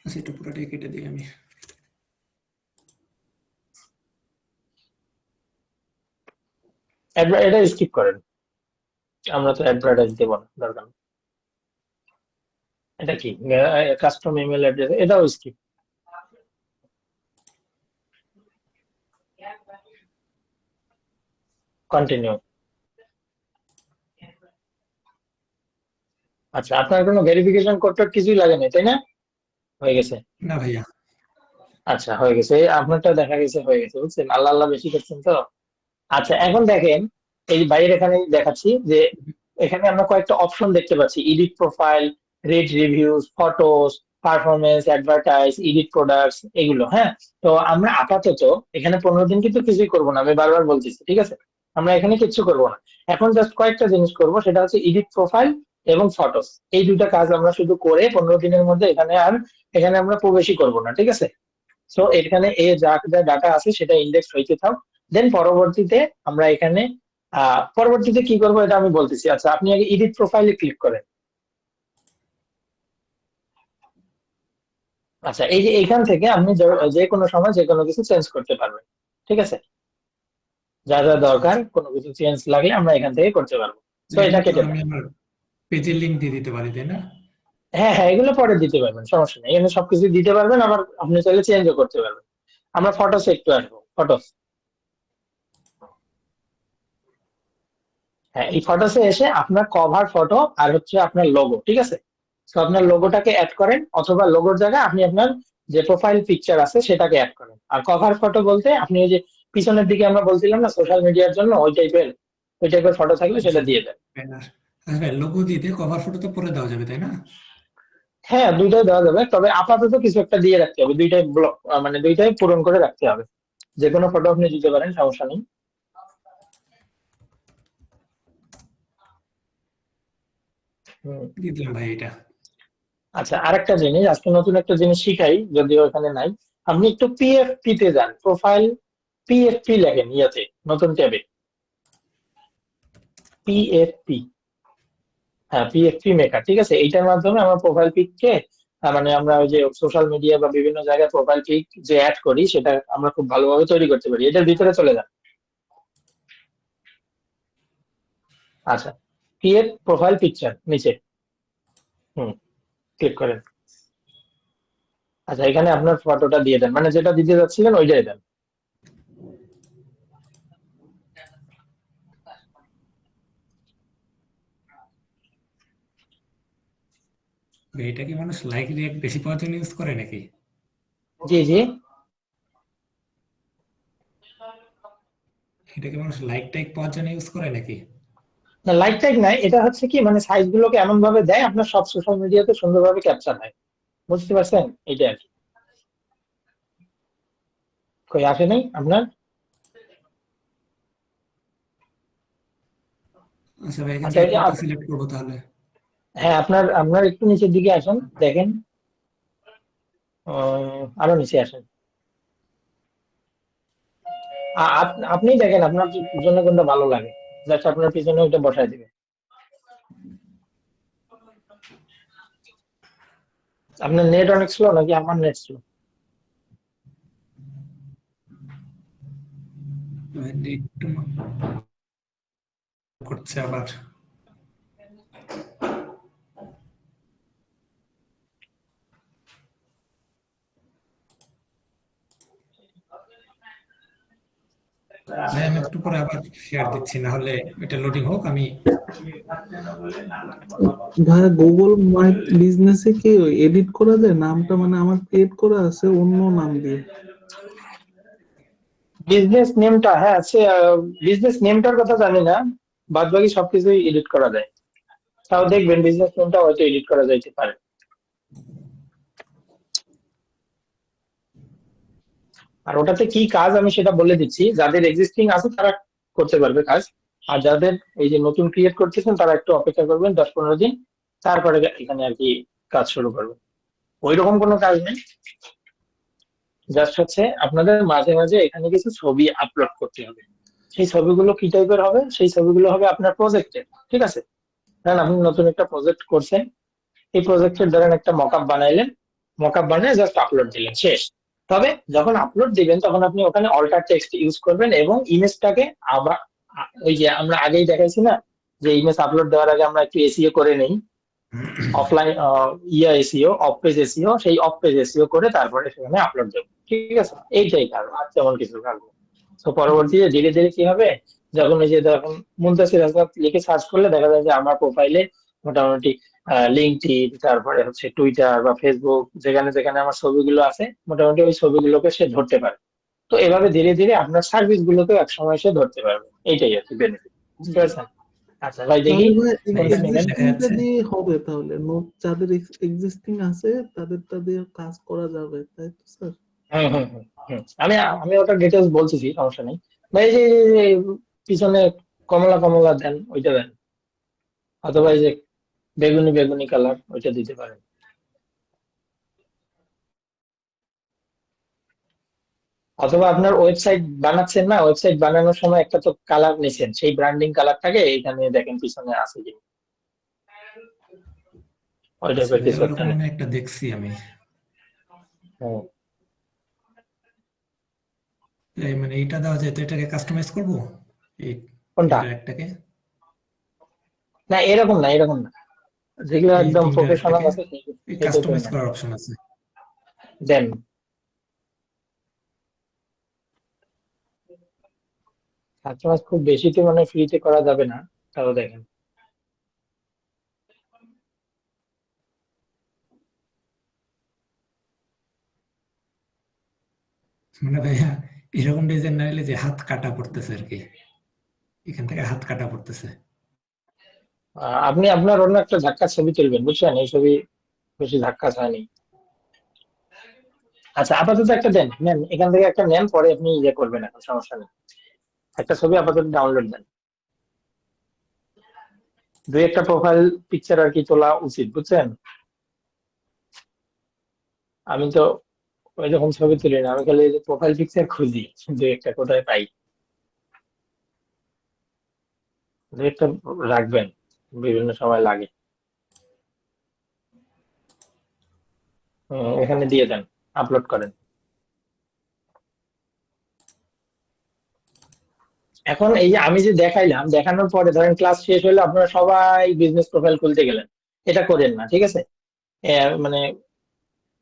আচ্ছা, এটা পুরোটাই কেটে দিই আমি। এটা স্কিপ করেন, আমরা তো অ্যাডভার্টাইজ দেব না, দরকার নেই। এটা কি কাস্টম ইমেল অ্যাড্রেস, এটাও স্কিপ। কন্টিনিউ। আচ্ছা, আপনার কোনো ভেরিফিকেশন কোড টোড কিছুই লাগে না, তাই না? হয়ে গেছে। না ভাইয়া। আচ্ছা, হয়ে গেছে, আপনারটা দেখা গেছে হয়ে গেছে, বুঝছেন? আল্লাহ আল্লাহ বেশি করছেন তো। আচ্ছা, এখন দেখেন, এই বাইরের এখানে দেখাচ্ছি যে এখানে আমরা কয়েকটা অপশন দেখতে পাচ্ছি, edit profile, read reviews, photos, performance, advertise, edit products, এগুলো। হ্যাঁ, তো আমরা আপাতত এখানে 15 দিন কিন্তু কিছুই করবো না, আমি বারবার বলতেছি, ঠিক আছে? আমরা এখানে কিচ্ছু করবো না, এখন জাস্ট কয়েকটা জিনিস করবো, সেটা হচ্ছে এডিট প্রোফাইল এবং ফটোস। এই দুইটা কাজ আমরা শুধু করে 15 দিনের মধ্যে এখানে আমরা প্রবেশই করবো না, ঠিক আছে? সো এখানে যা যা ডাটা আছে সেটা ইন্ডেক্স হইতে থাক, দেন পরবর্তীতে আমরা এখানে পরবর্তীতে কি করবো এটা আমি বলতেছি। আচ্ছা, আপনি আগে এডিট প্রোফাইলে ক্লিক করেন। আচ্ছা, এই যে এখান থেকে আপনি যে কোনো সময় যে কোনো কিছু চেঞ্জ করতে পারবেন, ঠিক আছে? যা যা দরকার কোনো কিছু চেঞ্জ লাগলে আমরা এখান থেকে করতে পারবো। তো এটা এখানে তো কেটে আমি দেন। আমার পেজের লিংক দিয়ে দিতে পারি, তাই না? হ্যাঁ হ্যাঁ, এগুলো পরে দিতে পারবেন, সমস্যা নেই, এখানে সবকিছু দিতে পারবেন, আবার আপনি চাইলে চেঞ্জও করতে পারবেন। আমরা ফটোস একটু আসবো, ফটোস। হ্যাঁ, এই ফটোসে এসে আপনার কভার ফটো আর হচ্ছে আপনার লোগো, ঠিক আছে? তো আপনার লোগোটাকে অ্যাড করেন, অথবা লোগোর জায়গায় আপনি আপনার যে প্রোফাইল পিকচার আছে সেটাকে অ্যাড করেন। আর কভার ফটো বলতে আপনি ওই যে পিছনের দিকে আমরা বলছিলাম না সোশ্যাল মিডিয়ার জন্য, ওই টাইপের ফটো থাকলে সেটা দিয়ে দেন। ব্যানার। আচ্ছা ভাই, লোগো দিয়ে কভার ফটো তো পরে দেওয়া যাবে, তাই না? হ্যাঁ, দুইটাই দেওয়া যাবে, তবে আপাতত কিছু একটা দিয়ে রাখতে হবে, দুইটাই ব্লক মানে দুইটাই পূরণ করে রাখতে হবে। যে কোনো ফটো আপনি দিতে পারেন, সমস্যা নেই। হুম। দিয়ে দিলাম ভাই এটা। আচ্ছা, আরেকটা জিনিস, আজকে নতুন একটা জিনিস শিখাই, যদিও এখানে নাই। আপনি একটু পিএফপি তে যান, প্রোফাইল পিএফপি লেখেন ইয়াতে, নতুন ট্যাবে পিএফপি। হ্যাঁ, পিএফপি মেকার, ঠিক আছে? এইটার মাধ্যমে আমরা প্রোফাইল পিককে মানে আমরা ওই যে সোশ্যাল মিডিয়া বা বিভিন্ন জায়গায় প্রোফাইল পিক যে অ্যাড করি সেটা আমরা খুব ভালোভাবে তৈরি করতে পারি। এটার ভিতরে চলে যান। আচ্ছা, ক্রিয়েট প্রোফাইল পিকচার নিচে, হুম, ক্লিক করেন। আচ্ছা, এখানে আপনার ফটোটা দিয়ে দেন, মানে যেটা দিতে যাচ্ছিলেন ওইটাই দেন। ভাই, এটা কি মানুষ লাইক রিয়াক্ট বেশি পাওয়ার জন্য ইউজ করে নাকি? জি জি। এটা কি মানুষ লাইক টাইক পাওয়ার জন্য ইউজ করে নাকি? না, লাইক টাইক নাই, এটা হচ্ছে কি মানে সাইজ গুলোকে এমন ভাবে দেয় আপনার সব সোশ্যাল মিডিয়াতে সুন্দরভাবে ক্যাপচার হয়। বুঝতে পারছেন? এটা আর কি। কই আসে নাই আপনার? আচ্ছা ভাই, এখান আচ্ছা, থেকে এই যে কোনটা সিলেক্ট করবো তাহলে? হ্যাঁ, আপনার আপনার একটু নিচের দিকে আসেন, দেখেন। আরো নিচে আসেন। আপনি দেখেন আপনার জন্য কোনটা ভালো লাগে, জাস্ট আপনার পিছনে ওইটা বসায় দিবে। আপনার নেট অনেক স্লো নাকি আমার নেট স্লো? একটু করছে আবার। ভাই, আমি একটু পরে আবার শেয়ার দিচ্ছি, না হলে এটা লোডিং হোক, আমি ভাইয়া গুগল মাই বিজনেসে কি এডিট করা যায় নামটা? মানে আমার ক্রিয়েট করা আছে অন্য নাম দিয়ে। বিজনেস নেমটা, হ্যাঁ সে বিজনেস নেমটার কথা জানি না, বাদ বাকি সবকিছুই এডিট করা যায়। তাও দেখবেন বিজনেস নেমটা হয়তো এডিট করা যাইতে পারে। আর ওটাতে কি কাজ আমি সেটা বলে দিচ্ছি, যাদের এক্সিস্টিং আছে তারা করতে পারবে কাজ, আর যাদের এই যে নতুন ক্রিয়েট করতেছেন তারা একটু অপেক্ষা করবেন 10-15 দিন, তারপরে এখানে আর কি কাজ শুরু করবেন। ওই রকম কোনো কাজ নেই, জাস্ট হচ্ছে আপনাদের মাঝে মাঝে এখানে কিছু ছবি আপলোড করতে হবে। সেই ছবিগুলো কি টাইপের হবে? সেই ছবিগুলো হবে আপনার প্রজেক্টের, ঠিক আছে? ধরেন আপনি নতুন একটা প্রজেক্ট করছেন, এই প্রজেক্টের ধরেন একটা মকআপ বানাইলেন, মকআপ বানিয়ে জাস্ট আপলোড দিলেন, শেষ। তবে যখন আপলোড দিবেন তখন আপনি ওখানে অল্টার টেক্সট ইউজ করবেন এবং ইমেজটাকে আবার ওই যে আমরা আগেই দেখাইছি না যে ইমেজ আপলোড দেওয়ার আগে আমরা একটু এসইও করে নেই, offline SEO, of page SEO, সেই অফ পেজ এসইও করে তারপরে সেখানে আপলোড দেবো, ঠিক আছে? এইটাই কারণ, আর তেমন কিছু কারণ। তো পরবর্তীতে ধীরে ধীরে কি হবে, যখন এই যে যখন মুনতাসির আজহার লিখে সার্চ করলে দেখা যায় যে আমার প্রোফাইলে মোটামুটি লিঙ্কডইন, তারপরে হচ্ছে টুইটার বা ফেসবুক, যেখানে যেখানে আমার ছবিগুলো আছে মোটামুটি ওই ছবিগুলোকে সে ধরতে পারে। তো এভাবে ধীরে ধীরে আপনার সার্ভিস গুলোকে একসময় সে ধরতে পারবে, এইটাই আর কি বেনিফিট। বুঝতে পারছেন? আচ্ছা ভাই, দেখি তাহলে ভাই কোনটা নেবেন। দেখা এক্সিস্টিংটা যাচ্ছে। দিয়ে হবে, তাহলে নোট যাদের এক্সিস্টিং আছে তাদেরটা দিয়ে কাজ করা যাবে, তাই তো স্যার? হুম হুম হুম হুম। আমি আমি ওটা ডিটেলস বলতেছি, সমস্যা নেই। ভাই এই যে পিছনে কমলা কমলা দেন, ওইটা দেন, অথবা এই যে বেগুনি বেগুনি কালার, ওইটা দিতে পারেন। অথবা আপনার ওয়েবসাইট বানাচ্ছেন না, ওয়েবসাইট বানানোর সময় একটা তো কালার নিছেন, সেই ব্র্যান্ডিং কালারটাকে এখানে দেখেন পিছনে আছে কি, ওই আচ্ছা টাইপের ভাই, কিছু একটা ওরকম নেন। আমি একটা দেখছি আমি। হুম। মানে এইটা দেওয়া যায় তো, এটাকে কাস্টমাইজ করবো এই কোনটা? ইন্টারেক্টটাকে, না এরকম না, এরকম না, যেগুলো এই একদম প্রফেশনাল ইন্টারেক্টটাকে আছে এই সেই টাইপের কাস্টমাইজ না। করার অপশন আছে। দেন কাস্টমাইজ খুব বেশিতে মানে ফ্রিতে করা যাবে না, তাও দেখেন। মানে ভাইয়া এরকম ডিজাইন না হলে যে হাত কাটা পড়তেছে আর কি, এখান থেকে হাত কাটা পড়তেছে। আপনি আপনার অন্য একটা ঝাক্কার ছবি তুলবেন, বুঝছেন? এই ছবি বেশি ঝাক্কা হয়নি। আচ্ছা আপাতত একটা দেন, নেন এখান থেকে একটা নেন, পরে আপনি ইয়ে করবেন, এখন সমস্যা নেই। একটা ছবি আপাতত ডাউনলোড দেন, দুই একটা প্রোফাইল পিকচার আর কি তোলা উচিত, বুঝছেন? আমি তো ওই রকম ছবি তুলি না, আমি খালি প্রোফাইল পিকচার খুঁজি, দুই একটা কোথায় পাই, দুই একটা রাখবেন, বিভিন্ন সময় লাগে। এখানে দিয়ে দেন, আপলোড করেন। এখন এই যে আমি যে দেখাইলাম, দেখানোর পরে ধরেন ক্লাস শেষ হলে আপনারা সবাই বিজনেস প্রোফাইল খুলতে গেলেন, এটা করেন না, ঠিক আছে? মানে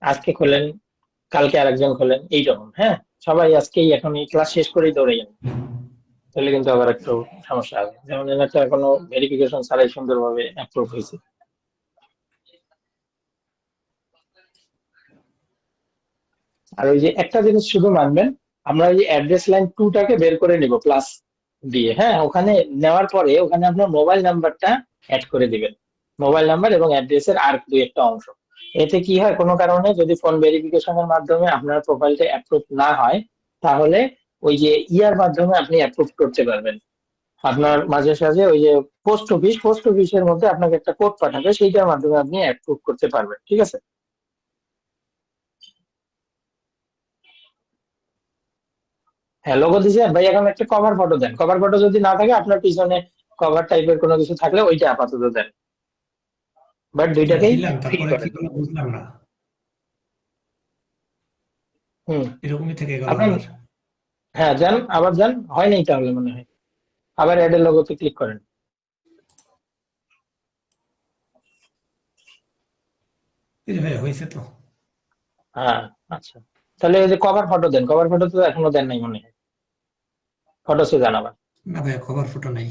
আজকে খোলেন, কালকে আরেকজন খোলেন, এইরকম, হ্যাঁ? সবাই আজকেই এখন এই ক্লাস শেষ করেই দৌড়ে যান, তাহলে কিন্তু আবার একটু সমস্যা হবে। যেমন এনারটা এখনো ভেরিফিকেশন ছাড়াই সুন্দরভাবে অ্যাপ্রুভ হয়েছে। আর ওই যে একটা জিনিস শুধু মানবেন, আমরা ওই যে অ্যাড্রেস লাইন 2টাকে বের করে নিব প্লাস দিয়ে, হ্যাঁ? ওখানে নেওয়ার পরে ওখানে আপনার মোবাইল নাম্বারটা অ্যাড করে দিবেন, মোবাইল নাম্বার এবং অ্যাড্রেসের আর দুই একটা অংশ। এতে কি হয়, কোনো কারণে যদি ফোন ভেরিফিকেশনের মাধ্যমে আপনার প্রোফাইলটা অ্যাপ্রুভ না হয়, তাহলে ওই যে ইয়ার মাধ্যমে আপনি অ্যাপ্রুভ করতে পারবেন। আপনার মাঝে সাঝে ওই যে পোস্ট অফিসের মধ্যে আপনাকে একটা কোড পাঠাবে, সেইটার মাধ্যমে আপনি অ্যাপ্রুভ করতে পারবেন, ঠিক আছে? হ্যাঁ লোগো দিয়েছেন ভাই, এখন একটা কভার ফটো দেন। কভার ফটো যদি না থাকে, আপনার পিছনে কভার টাইপের কোনো কিছু থাকলে ওইটা আপাতত দেন, বাট দুইটাকেই দিলাম, ফিল তারপরে কি করেন। হলো বুঝলাম না, হুম। এরকমই থেকে গেল আপনার, আবার। হ্যাঁ যান, আবার যান, হয় নাই তাহলে মনে হয়, আবার অ্যাড এর লোগোতে ক্লিক করেন। এই যে ভাইয়া হয়েছে তো। হ্যাঁ, আচ্ছা, তাহলে এই যে কভার ফটো দেন, কভার ফটো তো এখনো দেন নাই মনে হয়, ফটোসে যান আবার। না ভাইয়া কভার ফটো নাই।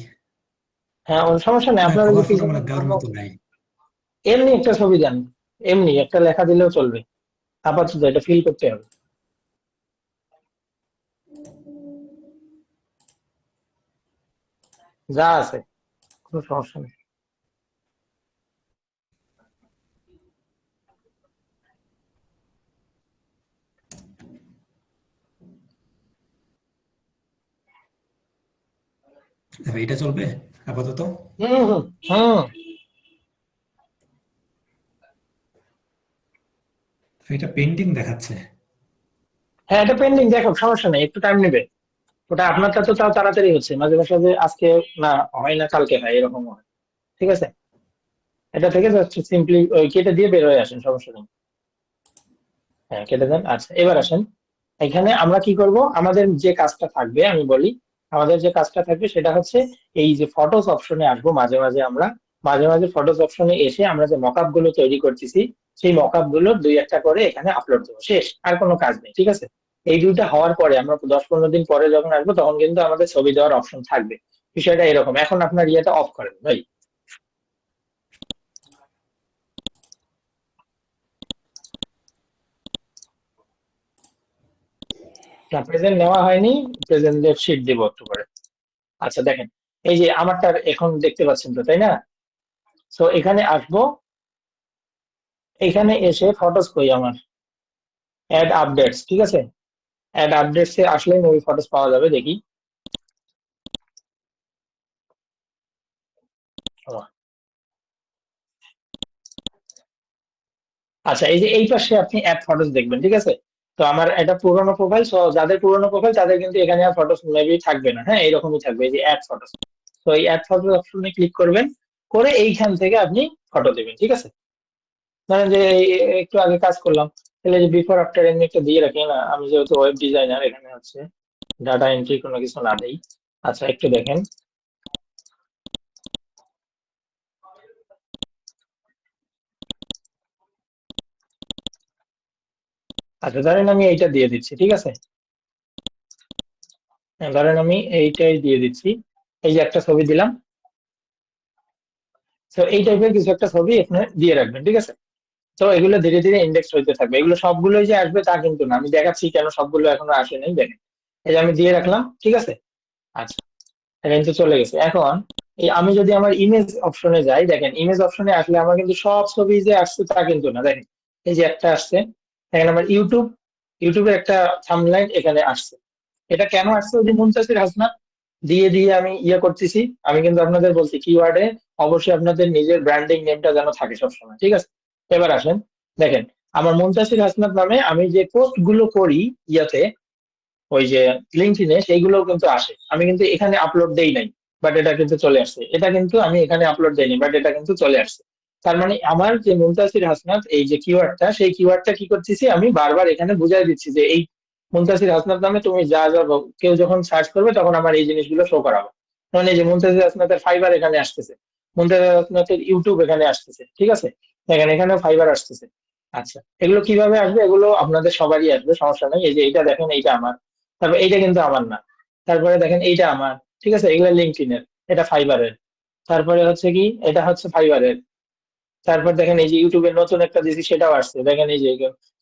হ্যাঁ ওর সমস্যা নেই, ভাই আপনার ওই যে কভার ফটো পিছনে মানে দেওয়ার মতো নাই। এমনি একটা ছবি দেন, এমনি একটা লেখা দিলেও চলবে, আপাতত এটা ফিল করতে হবে। যা আছে, কোনো সমস্যা নেই। ভাই এটা চলবে আপাতত। হুম হুম হুম। এটা পেন্ডিং দেখাচ্ছে। হ্যাঁ এটা পেন্ডিং দেখো, সমস্যা নেই, একটু টাইম নেবে। ওটা আপনারটা তো তাও তাড়াতাড়ি হচ্ছে, মাঝে মাঝে যে আজকে না হয় না কালকে হয়, এরকম হয়, ঠিক আছে? এটা থেকে জাস্ট সিম্পলি ওই কেটে দিয়ে বের হয়ে আসেন, সমস্যা নেই। হ্যাঁ কেটে দেন। আচ্ছা এবার আসেন, এখানে আমরা কি করব, আমাদের যে কাজটা থাকবে আমি বলি, আমাদের যে কাজটা থাকবে সেটা হচ্ছে এই যে ফটোস অপশনে আসবো মাঝে মাঝে আমরা, মাঝে মাঝে ফটোস অপশনে এসে আমরা যে মকআপ গুলো তৈরি করতেছি, সেই মকআপ গুলো দুই একটা করে এখানে আপলোড দেবো, শেষ, আর কোনো কাজ নেই, ঠিক আছে? এই দুইটা হওয়ার পরে আমরা 10-15 দিন পরে যখন আসবো, তখন কিন্তু আমাদের ছবি দেওয়ার অপশন থাকবে। বিষয়টা এরকম। এখন আপনার ইয়েটা অফ করেন ভাই। না প্রেজেন্ট নেওয়া হয়নি, প্রেজেন্টের শিট দিব একটু পরে। আচ্ছা দেখেন, এই যে আমারটা এখন দেখতে পাচ্ছেন তো, তাই না? সো এখানে আসবো, এখানে এসে ফটোস কই আমার, অ্যাড আপডেটস, ঠিক আছে? অ্যাড আপডেটস এ আসলে মুভি ফটোস পাওয়া যাবে, দেখি। ও, আচ্ছা এই যে এই পাশে আপনি অ্যাড ফটোস দেখবেন, ঠিক আছে? তো আমার এটা পুরোনো প্রোফাইল, সো যাদের পুরোনো প্রোফাইল তাদের কিন্তু এখানে আর ফটোস মেবি থাকবে না, হ্যাঁ এরকমই থাকবে, এই যে অ্যাড ফটোস। তো এই অ্যাড ফটোস অপশনে ক্লিক করবেন, করে এইখান থেকে আপনি ফটো দেবেন, ঠিক আছে? ধরেন যে একটু আগে কাজ করলাম, তাহলে যে বিফোর আফটার এমনি একটা দিয়ে রাখি না, আমি যেহেতু ওয়েব ডিজাইনার, এখানে হচ্ছে ডাটা এন্ট্রি কোনো কিছু না দেই। আচ্ছা একটু দেখেন, আচ্ছা ধরেন আমি এইটা দিয়ে দিচ্ছি, ঠিক আছে? হ্যাঁ, ধরেন আমি এইটাই দিয়ে দিচ্ছি, এই যে একটা ছবি দিলাম। তো এই টাইপের কিছু একটা ছবি এখানে দিয়ে রাখবেন, ঠিক আছে? তো এগুলো ধীরে ধীরে ইন্ডেক্স হইতে থাকবে। এগুলো সবগুলোই যে আসবে তা কিন্তু না, আমি দেখাচ্ছি কেন সবগুলো এখনো আসে নাই। দেখেন, এই যে আমি দিয়ে রাখলাম, ঠিক আছে? আচ্ছা, এটা কিন্তু চলে গেছে। এখন এই আমি যদি আমার ইমেজ অপশনে যাই, দেখেন ইমেজ অপশনে আসলে আমার কিন্তু সব ছবি যে আসছে তা কিন্তু না। দেখেন এই যে একটা আসছে, দেখেন আমার ইউটিউবের একটা থাম্বনেইল এখানে আসছে। এটা কেন আসছে? ওই যে মুনতাসির হাসনাত দিয়ে দিয়ে আমি ইয়ে করতেছি। আমি কিন্তু আপনাদের বলছি কিওয়ার্ডে অবশ্যই আপনাদের নিজের ব্র্যান্ডিং নেমটা যেন থাকে সবসময়, ঠিক আছে? এবার আসেন, দেখেন আমার মুনতাসির হাসনাত নামে আমি যে পোস্ট গুলো করি ইয়াতে, ওই যে লিঙ্কডইনে, সেইগুলোও কিন্তু আসে। আমি কিন্তু এখানে আপলোড দেই নাই, বাট এটা কিন্তু চলে আসছে। এটা কিন্তু আমি এখানে আপলোড দেইনি, বাট এটা কিন্তু চলে আসছে। তার মানে আমার যে মুনতাসির হাসনাত এই যে কিওয়ার্ডটা, সেই কিওয়ার্ডটা কি করতেছি আমি বারবার এখানে বুঝাই দিচ্ছি যে এই মুনতাসির হাসনাত নামে তুমি যা যা কেউ যখন সার্চ করবে তখন আমার এই জিনিসগুলো শো করাবো। যেমন এই যে মুনতাসির হাসনাতের ফাইবার এখানে আসতেছে, মুনতাসির হাসনাতের ইউটিউব এখানে আসতেছে, ঠিক আছে? দেখেন এখানেও ফাইবার আসতেছে। আচ্ছা, এগুলো কিভাবে আসবে? এগুলো আপনাদের সবারই আসবে, সমস্যা নেই। এই যে এইটা দেখেন, এইটা আমার, তারপর এইটা কিন্তু আমার না। তারপরে দেখেন এইটা আমার, ঠিক আছে? এগুলো লিঙ্কডইনের, এটা ফাইবারের। তারপরে হচ্ছে কি, এটা হচ্ছে ফাইবারের। তারপর দেখেন এই যে ইউটিউবের নতুন একটা দিয়েছি, সেটাও আসছে। দেখেন এই যে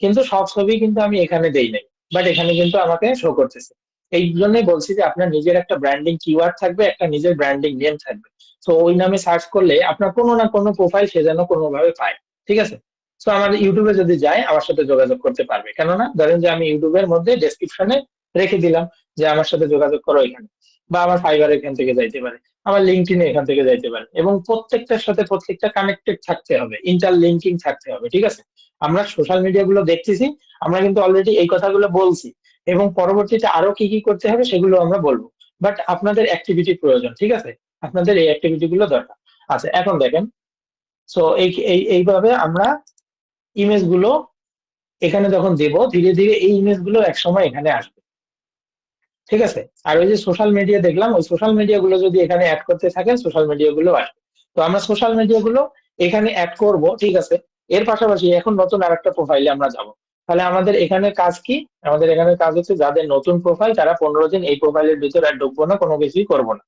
কিন্তু সব ছবি কিন্তু আমি এখানে দেই নাই, বাট এখানে কিন্তু আমাকে শো করতেছে। এই জন্যই বলছি যে আপনার নিজের একটা ব্র্যান্ডিং কিওয়ার্ড থাকবে, একটা নিজের ব্র্যান্ডিং নেম থাকবে। তো ওই নামে সার্চ করলে আপনার কোনো না কোনো প্রোফাইল সে যেন কোনোভাবে পায়, ঠিক আছে? তো আমার ইউটিউবে যদি যায় আমার সাথে যোগাযোগ করতে পারবে। কেননা ধরেন যে আমি ইউটিউবের মধ্যে ডেসক্রিপশনে রেখে দিলাম যে আমার সাথে যোগাযোগ করো এখানে, বা আমার ফাইবার এখান থেকে যাইতে পারে, আমার লিঙ্কডইনে এখান থেকে যাইতে পারে। এবং প্রত্যেকটার সাথে প্রত্যেকটা কানেক্টেড থাকতে হবে, ইন্টারলিঙ্কিং থাকতে হবে, ঠিক আছে? আমরা সোশ্যাল মিডিয়া গুলো দেখতেছি, আমরা কিন্তু অলরেডি এই কথাগুলো বলছি, এবং পরবর্তীতে আরো কি কি করতে হবে সেগুলো আমরা বলবো। বাট আপনাদের অ্যাক্টিভিটি প্রয়োজন, ঠিক আছে? আপনাদের এই অ্যাক্টিভিটি গুলো দরকার। আচ্ছা এখন দেখেন, সো এইভাবে আমরা ইমেজ গুলো এখানে যখন দেব, ধীরে ধীরে এই ইমেজ গুলো একসময় এখানে আসবে, ঠিক আছে? আর ওই যে সোশ্যাল মিডিয়া দেখলাম, ওই সোশ্যাল মিডিয়া গুলো যদি এখানে অ্যাড করতে থাকেন, সোশ্যাল মিডিয়া গুলো আসবে। তো আমরা সোশ্যাল মিডিয়া গুলো এখানে অ্যাড করব, ঠিক আছে? এর পাশাপাশি এখন নতুন আরেকটা প্রোফাইলে আমরা যাব। তাহলে আমাদের এখানে কাজ কি? আমাদের এখানে কাজ হচ্ছে যাদের নতুন প্রোফাইল তারা 15 দিন এই প্রোফাইলের ভিতরে আর ঢুকবো না, কোনো কিছুই করবো না।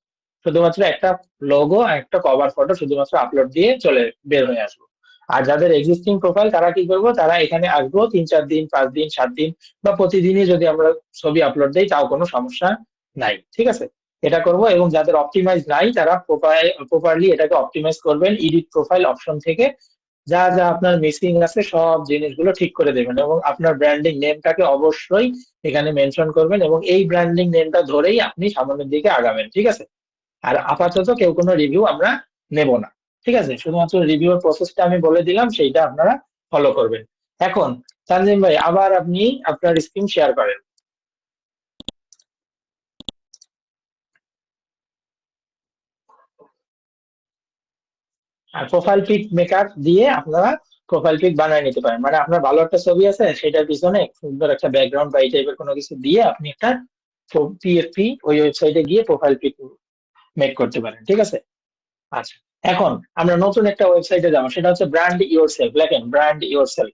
শুধুমাত্র একটা লোগো, একটা কভার ফটো শুধুমাত্র আপলোড দিয়ে চলে বের হয়ে আসবো। আর যাদের এক্সিস্টিং প্রোফাইল তারা কি করবো? তারা এখানে আসবো 3-4 দিন, 5 দিন, 7 দিন, বা প্রতিদিনই যদি আমরা ছবি আপলোড দেই তাও কোনো সমস্যা নাই, ঠিক আছে? এটা করব। এবং যাদের অপটিমাইজ নাই তারা প্রপারলি এটাকে অপটিমাইজ করবেন, এডিট প্রোফাইল অপশন থেকে যা যা আপনার মিসিং আছে সব জিনিসগুলো ঠিক করে দেবেন, এবং আপনার ব্র্যান্ডিং নেমটাকে অবশ্যই এখানে মেনশন করবেন, এবং এই ব্র্যান্ডিং নেমটা ধরেই আপনি সামনের দিকে আগাবেন, ঠিক আছে? আর আপাতত কেউ কোনো রিভিউ আমরা নেব না, ঠিক আছে? শুধুমাত্র রিভিউর প্রসেসটা আমি বলে দিলাম, সেইটা আপনারা ফলো করবেন। এখন তানজিম ভাই আবার আপনি আপনার স্ক্রিন শেয়ার করেন। আর প্রোফাইল পিক মেকার দিয়ে আপনারা প্রোফাইল পিক বানিয়ে নিতে পারেন। মানে আপনার ভালো একটা ছবি আছে, সেটার পিছনে সুন্দর একটা ব্যাকগ্রাউন্ড বা এই টাইপের কোনো কিছু দিয়ে আপনি একটা পিএফপি ওই ওয়েবসাইটে গিয়ে প্রোফাইল পিক মেক করতে পারেন, ঠিক আছে? আচ্ছা, এখন আমরা নতুন একটা ওয়েবসাইটে যাবো, সেটা হচ্ছে ব্র্যান্ড ইউর সেলফ। লেখেন ব্র্যান্ড ইউর সেলফ।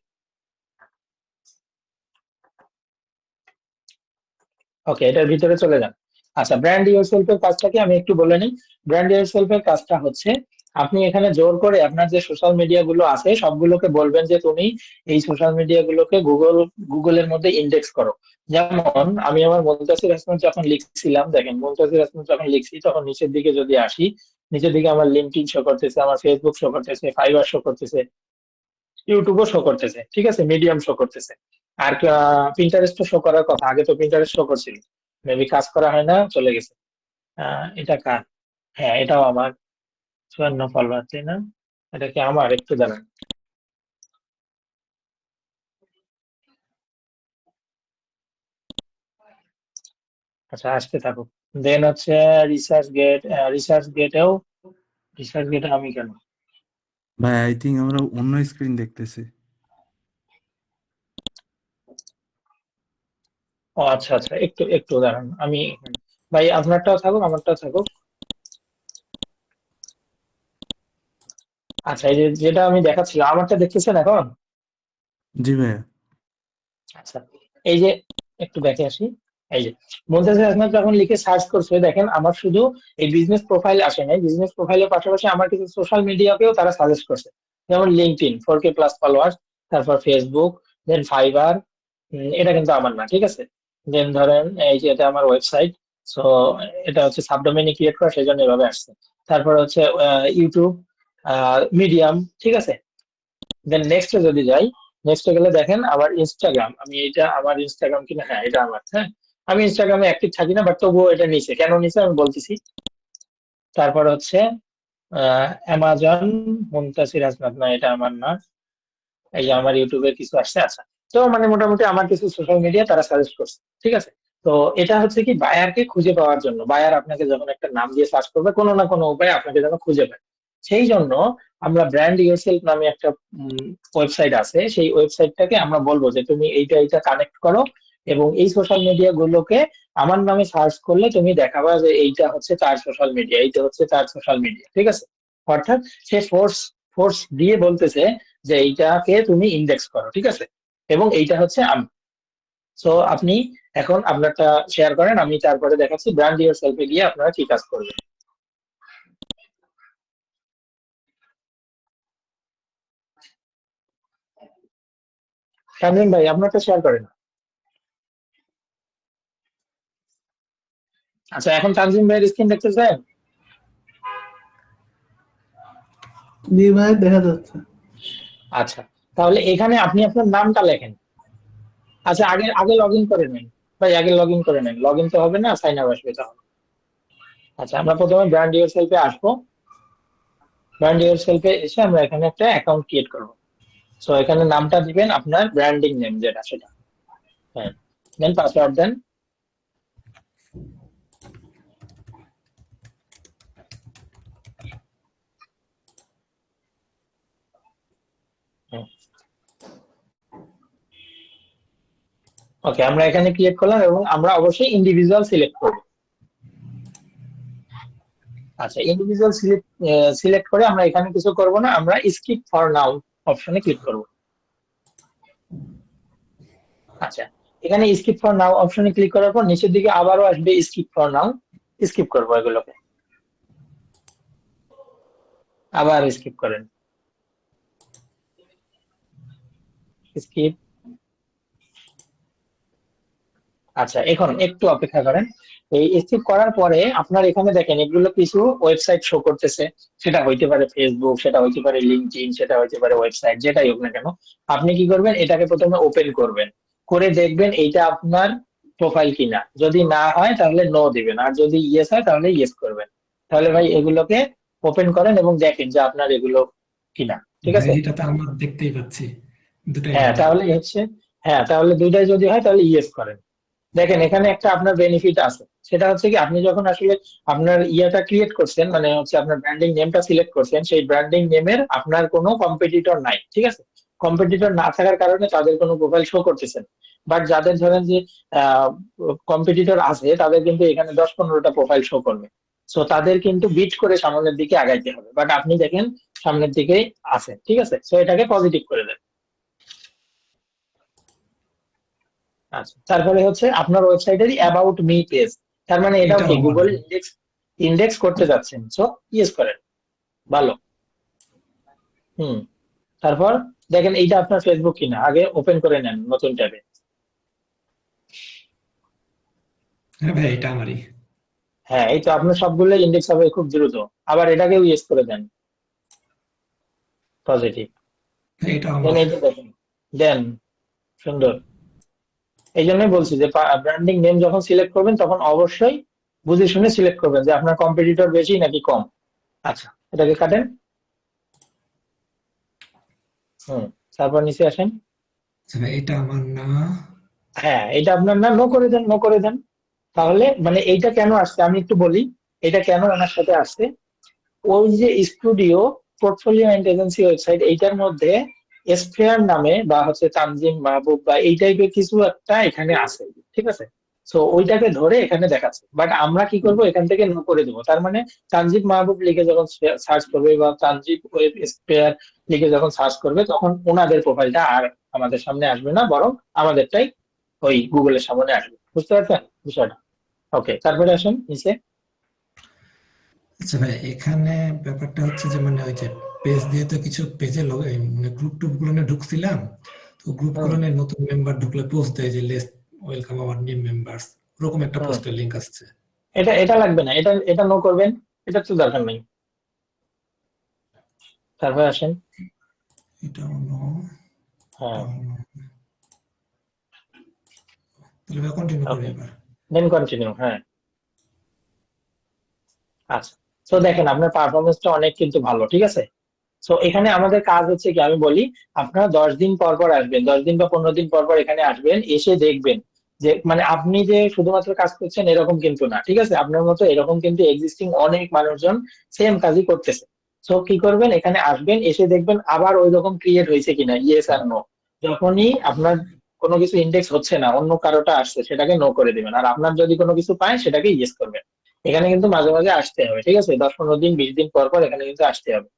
ওকে, এটার ভিতরে চলে যান। আচ্ছা, ব্র্যান্ড ইউরসেলফ এর কাজটা কি আমি একটু বলে নিই। ব্র্যান্ড ইউরসেলফ এর কাজটা হচ্ছে আপনি এখানে জোর করে আপনার যে সোশ্যাল মিডিয়া গুলো আছে সবগুলোকে বলবেন যে তুমি এই সোশ্যাল মিডিয়া গুলোকে গুগলের মধ্যে ইন্ডেক্স করো। যেমন আমি আমার মুনতাসির হাসনাত যখন লিখছিলাম, দেখেন মুনতাসির হাসনাত যখন লিখছি তখন নিচের দিকে যদি আসি, নিচের দিকে আমার লিঙ্কডইন শো করতেছে, আমার ফেসবুক শো করতেছে, ফাইবার শো করতেছে, ইউটিউবও শো করতেছে, ঠিক আছে? মিডিয়াম শো করতেছে। আর পিন্টারেস্ট শো করার কথা, আগে তো পিন্টারেস্ট শো করছিল, মেবি কাজ করা হয় না, চলে গেছে। এটা কার? হ্যাঁ এটাও আমার 54 ফলোয়ার, তাই না? এটা কি আমার? একটু দাঁড়ান। আচ্ছা আসতে থাকুক। দেন হচ্ছে রিসার্চ গেট, রিসার্চ গেটেও, রিসার্চ গেটে আমি কেন? ভাই আই থিঙ্ক আমরা অন্য স্ক্রিন দেখতেছি। ও আচ্ছা আচ্ছা, একটু একটু দাঁড়ান, আমি ভাই আপনারটাও থাকুক আমারটাও থাকুক। আচ্ছা, এই যে যেটা আমি দেখাচ্ছিলাম, আমারটা দেখতেছেন এখন? জি ভাইয়া। আচ্ছা, এই যে একটু দেখে আসি। এই যে মুনতাসির আহমেদ যখন লিখে সার্চ করছে, দেখেন আমার শুধু এই বিজনেস প্রোফাইল আসে নাই, বিজনেস প্রোফাইলের পাশাপাশি আমার কিছু সোশ্যাল মিডিয়াকেও তারা সাজেস্ট করছে, যেমন লিঙ্কডইন 4K প্লাস ফলোয়ার্স, তারপর ফেসবুক, দেন ফাইবার। এটা কিন্তু আমার না, ঠিক আছে। দেন ধরেন এই যে এটা আমার ওয়েবসাইট, সো এটা হচ্ছে সাবডোমেইন ক্রিয়েট করা, সেই জন্য এভাবে আসছে। তারপর হচ্ছে ইউটিউব, মিডিয়াম, ঠিক আছে। দেন নেক্সটে যদি যাই, নেক্সটে গেলে দেখেন আমার ইনস্টাগ্রাম, আমি এটা আমার ইনস্টাগ্রাম কিনা, হ্যাঁ এটা আমার, হ্যাঁ। আমি ইনস্টাগ্রামে অ্যাক্টিভ থাকি না, বাট তবুও এটা নিচে কেন নিচে আমি বলতেছি। তারপর হচ্ছে অ্যামাজন, মুনতাসির আহমেদ, না এটা আমার না। এই যে আমার ইউটিউবে কিছু আসছে, আচ্ছা। তো মানে মোটামুটি আমার কিছু সোশ্যাল মিডিয়া তারা সাজেস্ট করছে, ঠিক আছে। তো এটা হচ্ছে কি বায়ারকে খুঁজে পাওয়ার জন্য, বায়ার আপনাকে যখন একটা নাম দিয়ে সার্চ করবে, কোনো না কোনো উপায়ে আপনাকে যেন খুঁজে পায়, সেই জন্য আমরা ব্র্যান্ড ইয়োরসেলফ নামে একটা ওয়েবসাইট আছে, সেই ওয়েবসাইটটাকে আমরা বলবো যে তুমি এইটা এইটা কানেক্ট করো, এবং এই সোশ্যাল মিডিয়া গুলোকে আমার নামে সার্চ করলে তুমি দেখাবা যে এইটা হচ্ছে তার সোশ্যাল মিডিয়া, এইটা হচ্ছে তার সোশ্যাল মিডিয়া, ঠিক আছে। অর্থাৎ সে ফোর্স ফোর্স দিয়ে বলতেছে যে এইটাকে তুমি ইন্ডেক্স করো, ঠিক আছে, এবং এইটা হচ্ছে আমি। সো আপনি এখন আপনারটা শেয়ার করেন, আমি তারপরে দেখাচ্ছি ব্র্যান্ড ইয়োরসেলফে গিয়ে আপনারা কি কাজ করবেন। তানজিম ভাই আপনারটা শেয়ার করেন। আচ্ছা, এখন তানজিম ভাইয়ের স্ক্রিন দেখতেছেন? জি ভাই, দেখা যাচ্ছে। আচ্ছা, তাহলে এখানে আপনি আপনার নামটা লেখেন। আচ্ছা, আগে আগে লগ ইন করে নেন ভাই, আগে লগ ইন করে নেন, লগ ইন তো হবে না, সাইন আপ আসবে তাহলে। আচ্ছা, আমরা প্রথমে ব্র্যান্ড ইয়োরসেলফে আসবো। ব্র্যান্ড ইয়োরসেলফে এসে আমরা এখানে একটা অ্যাকাউন্ট ক্রিয়েট করবো। সো এখানে নামটা দিবেন আপনার ব্র্যান্ডিং নেম যেটা, সেটা, হ্যাঁ। দেন পাসওয়ার্ড দেন। ওকে, আমরা এখানে ক্রিয়েট করলাম এবং আমরা অবশ্যই ইন্ডিভিজুয়াল সিলেক্ট করব। আচ্ছা, ইন্ডিভিজুয়াল সিলেক্ট করে আমরা এখানে কিছু করব না, আমরা স্কিপ ফর নাও অপশনে ক্লিক করব। আচ্ছা, এখানে স্কিপ ফর নাও অপশনে ক্লিক করার পর নিচের দিকে আবারও আসবে স্কিপ ফর নাও, স্কিপ করবো এগুলোকে, আবার স্কিপ করেন, স্কিপ। আচ্ছা, এখন একটু অপেক্ষা করেন। এই স্কিপ করার পরে আপনার এখানে দেখেন এগুলো কিছু ওয়েবসাইট শো করতেছে, সেটা হইতে পারে ফেসবুক, সেটা হইতে পারে লিঙ্কডইন, সেটা হইতে পারে ওয়েবসাইট, যেটাই হোক না কেন। আপনি কি করবেন, এটাকে প্রথমে ওপেন করবেন, করে দেখবেন এইটা আপনার প্রোফাইল কিনা। যদি না হয় তাহলে নো দিবেন, আর যদি ইয়েস হয় তাহলে ইয়েস করবেন। তাহলে ভাই এগুলোকে ওপেন করেন এবং দেখেন যে আপনার এগুলো কিনা, ঠিক ভাই আছে। এটা তো আমরা দেখতেই পাচ্ছি, দুটাই হ্যাঁ আমার। তাহলে হচ্ছে, হ্যাঁ তাহলে দুইটাই যদি হয় তাহলে ইয়েস করেন। দেখেন এখানে একটা আপনার বেনিফিট আছে, সেটা হচ্ছে কি আপনি যখন আসলে আপনার ইয়াটা ক্রিয়েট করছেন, মানে হচ্ছে আপনার ব্র্যান্ডিং নেমটা সিলেক্ট করছেন, সেই ব্র্যান্ডিং নেমের আপনার কোনো কম্পিটিটর নাই, ঠিক আছে। কম্পিটিটর না থাকার কারণে তাদের কোনো প্রোফাইল শো করতেছেন। বাট যাদের ধরেন যে কম্পিটিটর আছে, তাদের কিন্তু এখানে 10-15টা প্রোফাইল শো করবে। সো তাদের কিন্তু বিট করে সামনের দিকে আগাইতে হবে, বাট আপনি দেখেন সামনের দিকেই আছে, ঠিক আছে। সো এটাকে পজিটিভ করে দেন। আচ্ছা, তারপরে হচ্ছে আপনার ওয়েবসাইটেরই অ্যাবাউট মি পেজ, তার মানে এটাও এটাও কি আমার। গুগল ইন্ডেক্স ইন্ডেক্স করতে যাচ্ছেন, সো ইয়েস করেন, ভালো। হুম, তারপর দেখেন এইটা আপনার ফেসবুক কিনা, আগে ওপেন করে নেন নতুন ট্যাবে। হ্যাঁ ভাই, এটা আমারই। হ্যাঁ, এই তো আপনার সবগুলো ইন্ডেক্স হবে খুব দ্রুত। আবার এটাকেও ইয়েস করে দেন, পজিটিভ। এটা দেন আমার। এই যে দেখেন, দেন, সুন্দর। এই জন্যই বলছি যে ব্র্যান্ডিং নেম যখন সিলেক্ট করবেন তখন অবশ্যই বুঝে শুনে সিলেক্ট করবেন যে আপনার কম্পিটিটর বেশি নাকি কম। আচ্ছা, এটাকে কাটেন। হুম, তারপর নিচে আসেন। আচ্ছা ভাই, এটা আমার না। হ্যাঁ, এটা আপনার না, নো করে দেন, নো করে দেন। তাহলে মানে এইটা কেন আসছে আমি একটু বলি, এটা কেন আমার সাথে আসছে। ওই যে studio portfolio and agency website, এইটার মধ্যে স্পেয়ার নামে বা হচ্ছে তানজিম মাহবুব বা এই টাইপের কিছু একটা এখানে আছে, ঠিক আছে? সো ওইটাকে ধরে এখানে দেখাচ্ছে, বাট আমরা কি করব, এখান থেকে নো করে দেবো। তার মানে তানজিব মাহবুব লিখে যখন সার্চ করবে বা তানজিব ওয়েব স্পেয়ার লিখে যখন সার্চ করবে, তখন ওনাদের প্রোফাইলটা আর আমাদের সামনে আসবে না, বরং আমাদেরটাই ওই গুগলের সামনে আসবে। বুঝতে পারছেন বিষয়টা? ওকে, তারপরে আসেন নিচে। আচ্ছা ভাই, এখানে ব্যাপারটা হচ্ছে যে মানে ওই যে পেজ দিয়ে তো কিছু পেজে মানে গ্রুপ টুপ গুলো ঢুকছিলাম, তো গ্রুপ গুলো নতুন মেম্বার ঢুকলে পোস্ট দেয় যে let's welcome our new members, ওরকম একটা পোস্টের লিংক আসছে। এটা এটা লাগবে না, এটা এটা নো করবেন, এটা তো দরকার নেই। তারপরে আসেন। এটা নো, হ্যাঁ, তাহলে কন্টিনিউ করি ওকে, এবার। Then continue. হ্যাঁ, আচ্ছা। তো দেখেন আপনার পারফরমেন্সটা অনেক কিন্তু ভালো, ঠিক আছে? সো এখানে আমাদের কাজ হচ্ছে কি, আমি বলি আপনারা 10 দিন পর পর আসবেন, 10 দিন বা 15 দিন পর পর এখানে আসবেন, এসে দেখবেন যে মানে আপনি যে শুধুমাত্র কাজ করছেন এরকম কিন্তু না, ঠিক আছে? আপনার মতো এরকম কিন্তু এক্সিস্টিং অনেক মানুষজন সেম কাজই করতেছে। সো কি করবেন, এখানে আসবেন, এসে দেখবেন আবার ওই রকম ক্রিয়েট হয়েছে কিনা, ইয়েস আর নো। যখনই আপনার কোনো কিছু ইন্ডেক্স হচ্ছে না, অন্য কারোটা আসছে, সেটাকে নো করে দিবেন। আর আপনার যদি কোনো কিছু পায় সেটাকে ইয়েস করবেন। এখানে কিন্তু মাঝে মাঝে আসতে হবে, ঠিক আছে? 10-15 দিন 20 দিন পর পর এখানে কিন্তু আসতে হবে।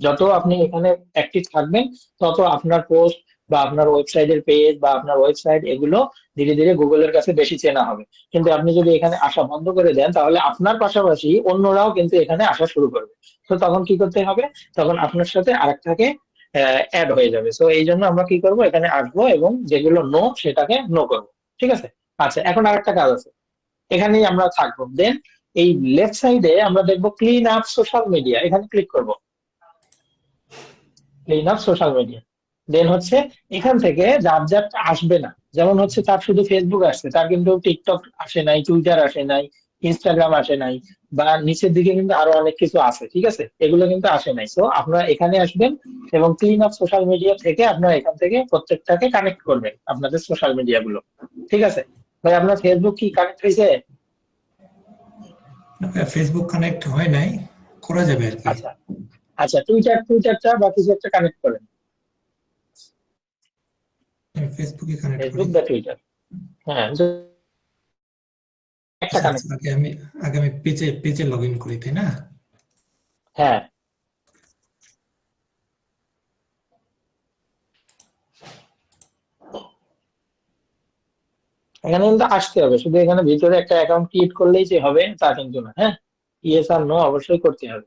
যত আপনি এখানে অ্যাক্টিভ থাকবেন, তত আপনার পোস্ট বা আপনার ওয়েবসাইটের পেজ বা আপনার ওয়েবসাইট এগুলো ধীরে ধীরে গুগলের কাছে বেশি চেনা হবে। কিন্তু আপনি যদি এখানে আসা বন্ধ করে দেন, তাহলে আপনার পাশাপাশি অন্যরাও কিন্তু এখানে আসা শুরু করবে। তো তখন কি করতে হবে, তখন আপনার সাথে আরেকটাকে অ্যাড হয়ে যাবে। তো এই জন্য আমরা কি করব, এখানে আসবো এবং যেগুলো নো সেটাকে নো করব, ঠিক আছে? আচ্ছা, এখন আরেকটা কাজ আছে, এখানেই আমরা থাকবো। দেন এই লেফট সাইডে আমরা দেখবো ক্লিন আপ সোশ্যাল মিডিয়া, এখানে ক্লিক করব, ক্লিন আপ সোশ্যাল মিডিয়া। দেন হচ্ছে এখান থেকে যার যার আসবে না, যেমন হচ্ছে তার শুধু ফেসবুক আসছে, তার কিন্তু টিকটক আসে নাই, টুইটার আসে নাই, ইনস্টাগ্রাম আসে নাই, বা নিচের দিকে কিন্তু আরো অনেক কিছু আছে, ঠিক আছে? এগুলো কিন্তু আসে নাই। সো আপনারা এখানে আসবেন এবং ক্লিন আপ সোশ্যাল মিডিয়া থেকে আপনারা এখান থেকে প্রত্যেকটাকে কানেক্ট করবেন, আপনাদের সোশ্যাল মিডিয়া গুলো, ঠিক আছে? ভাই আপনার ফেসবুক কি কানেক্ট হয়েছে? ফেসবুক কানেক্ট হয় নাই, করা যাবে আর কি। আচ্ছা, আচ্ছা, টুইটারটা বা কিছু একটা কানেক্ট করেন, আমি ফেসবুকে কানেক্ট করি। ফেসবুক বা টুইটার। হ্যাঁ, একটা আচ্ছা, কানেক্ট। আগে আমি পেজে লগ ইন করি, তাই না? হ্যাঁ, এখানে কিন্তু আসতে হবে, শুধু এখানে ভিতরে একটা অ্যাকাউন্ট ক্রিয়েট করলেই যে হবে তা কিন্তু না। হ্যাঁ, ইয়েস আর নো অবশ্যই করতে হবে।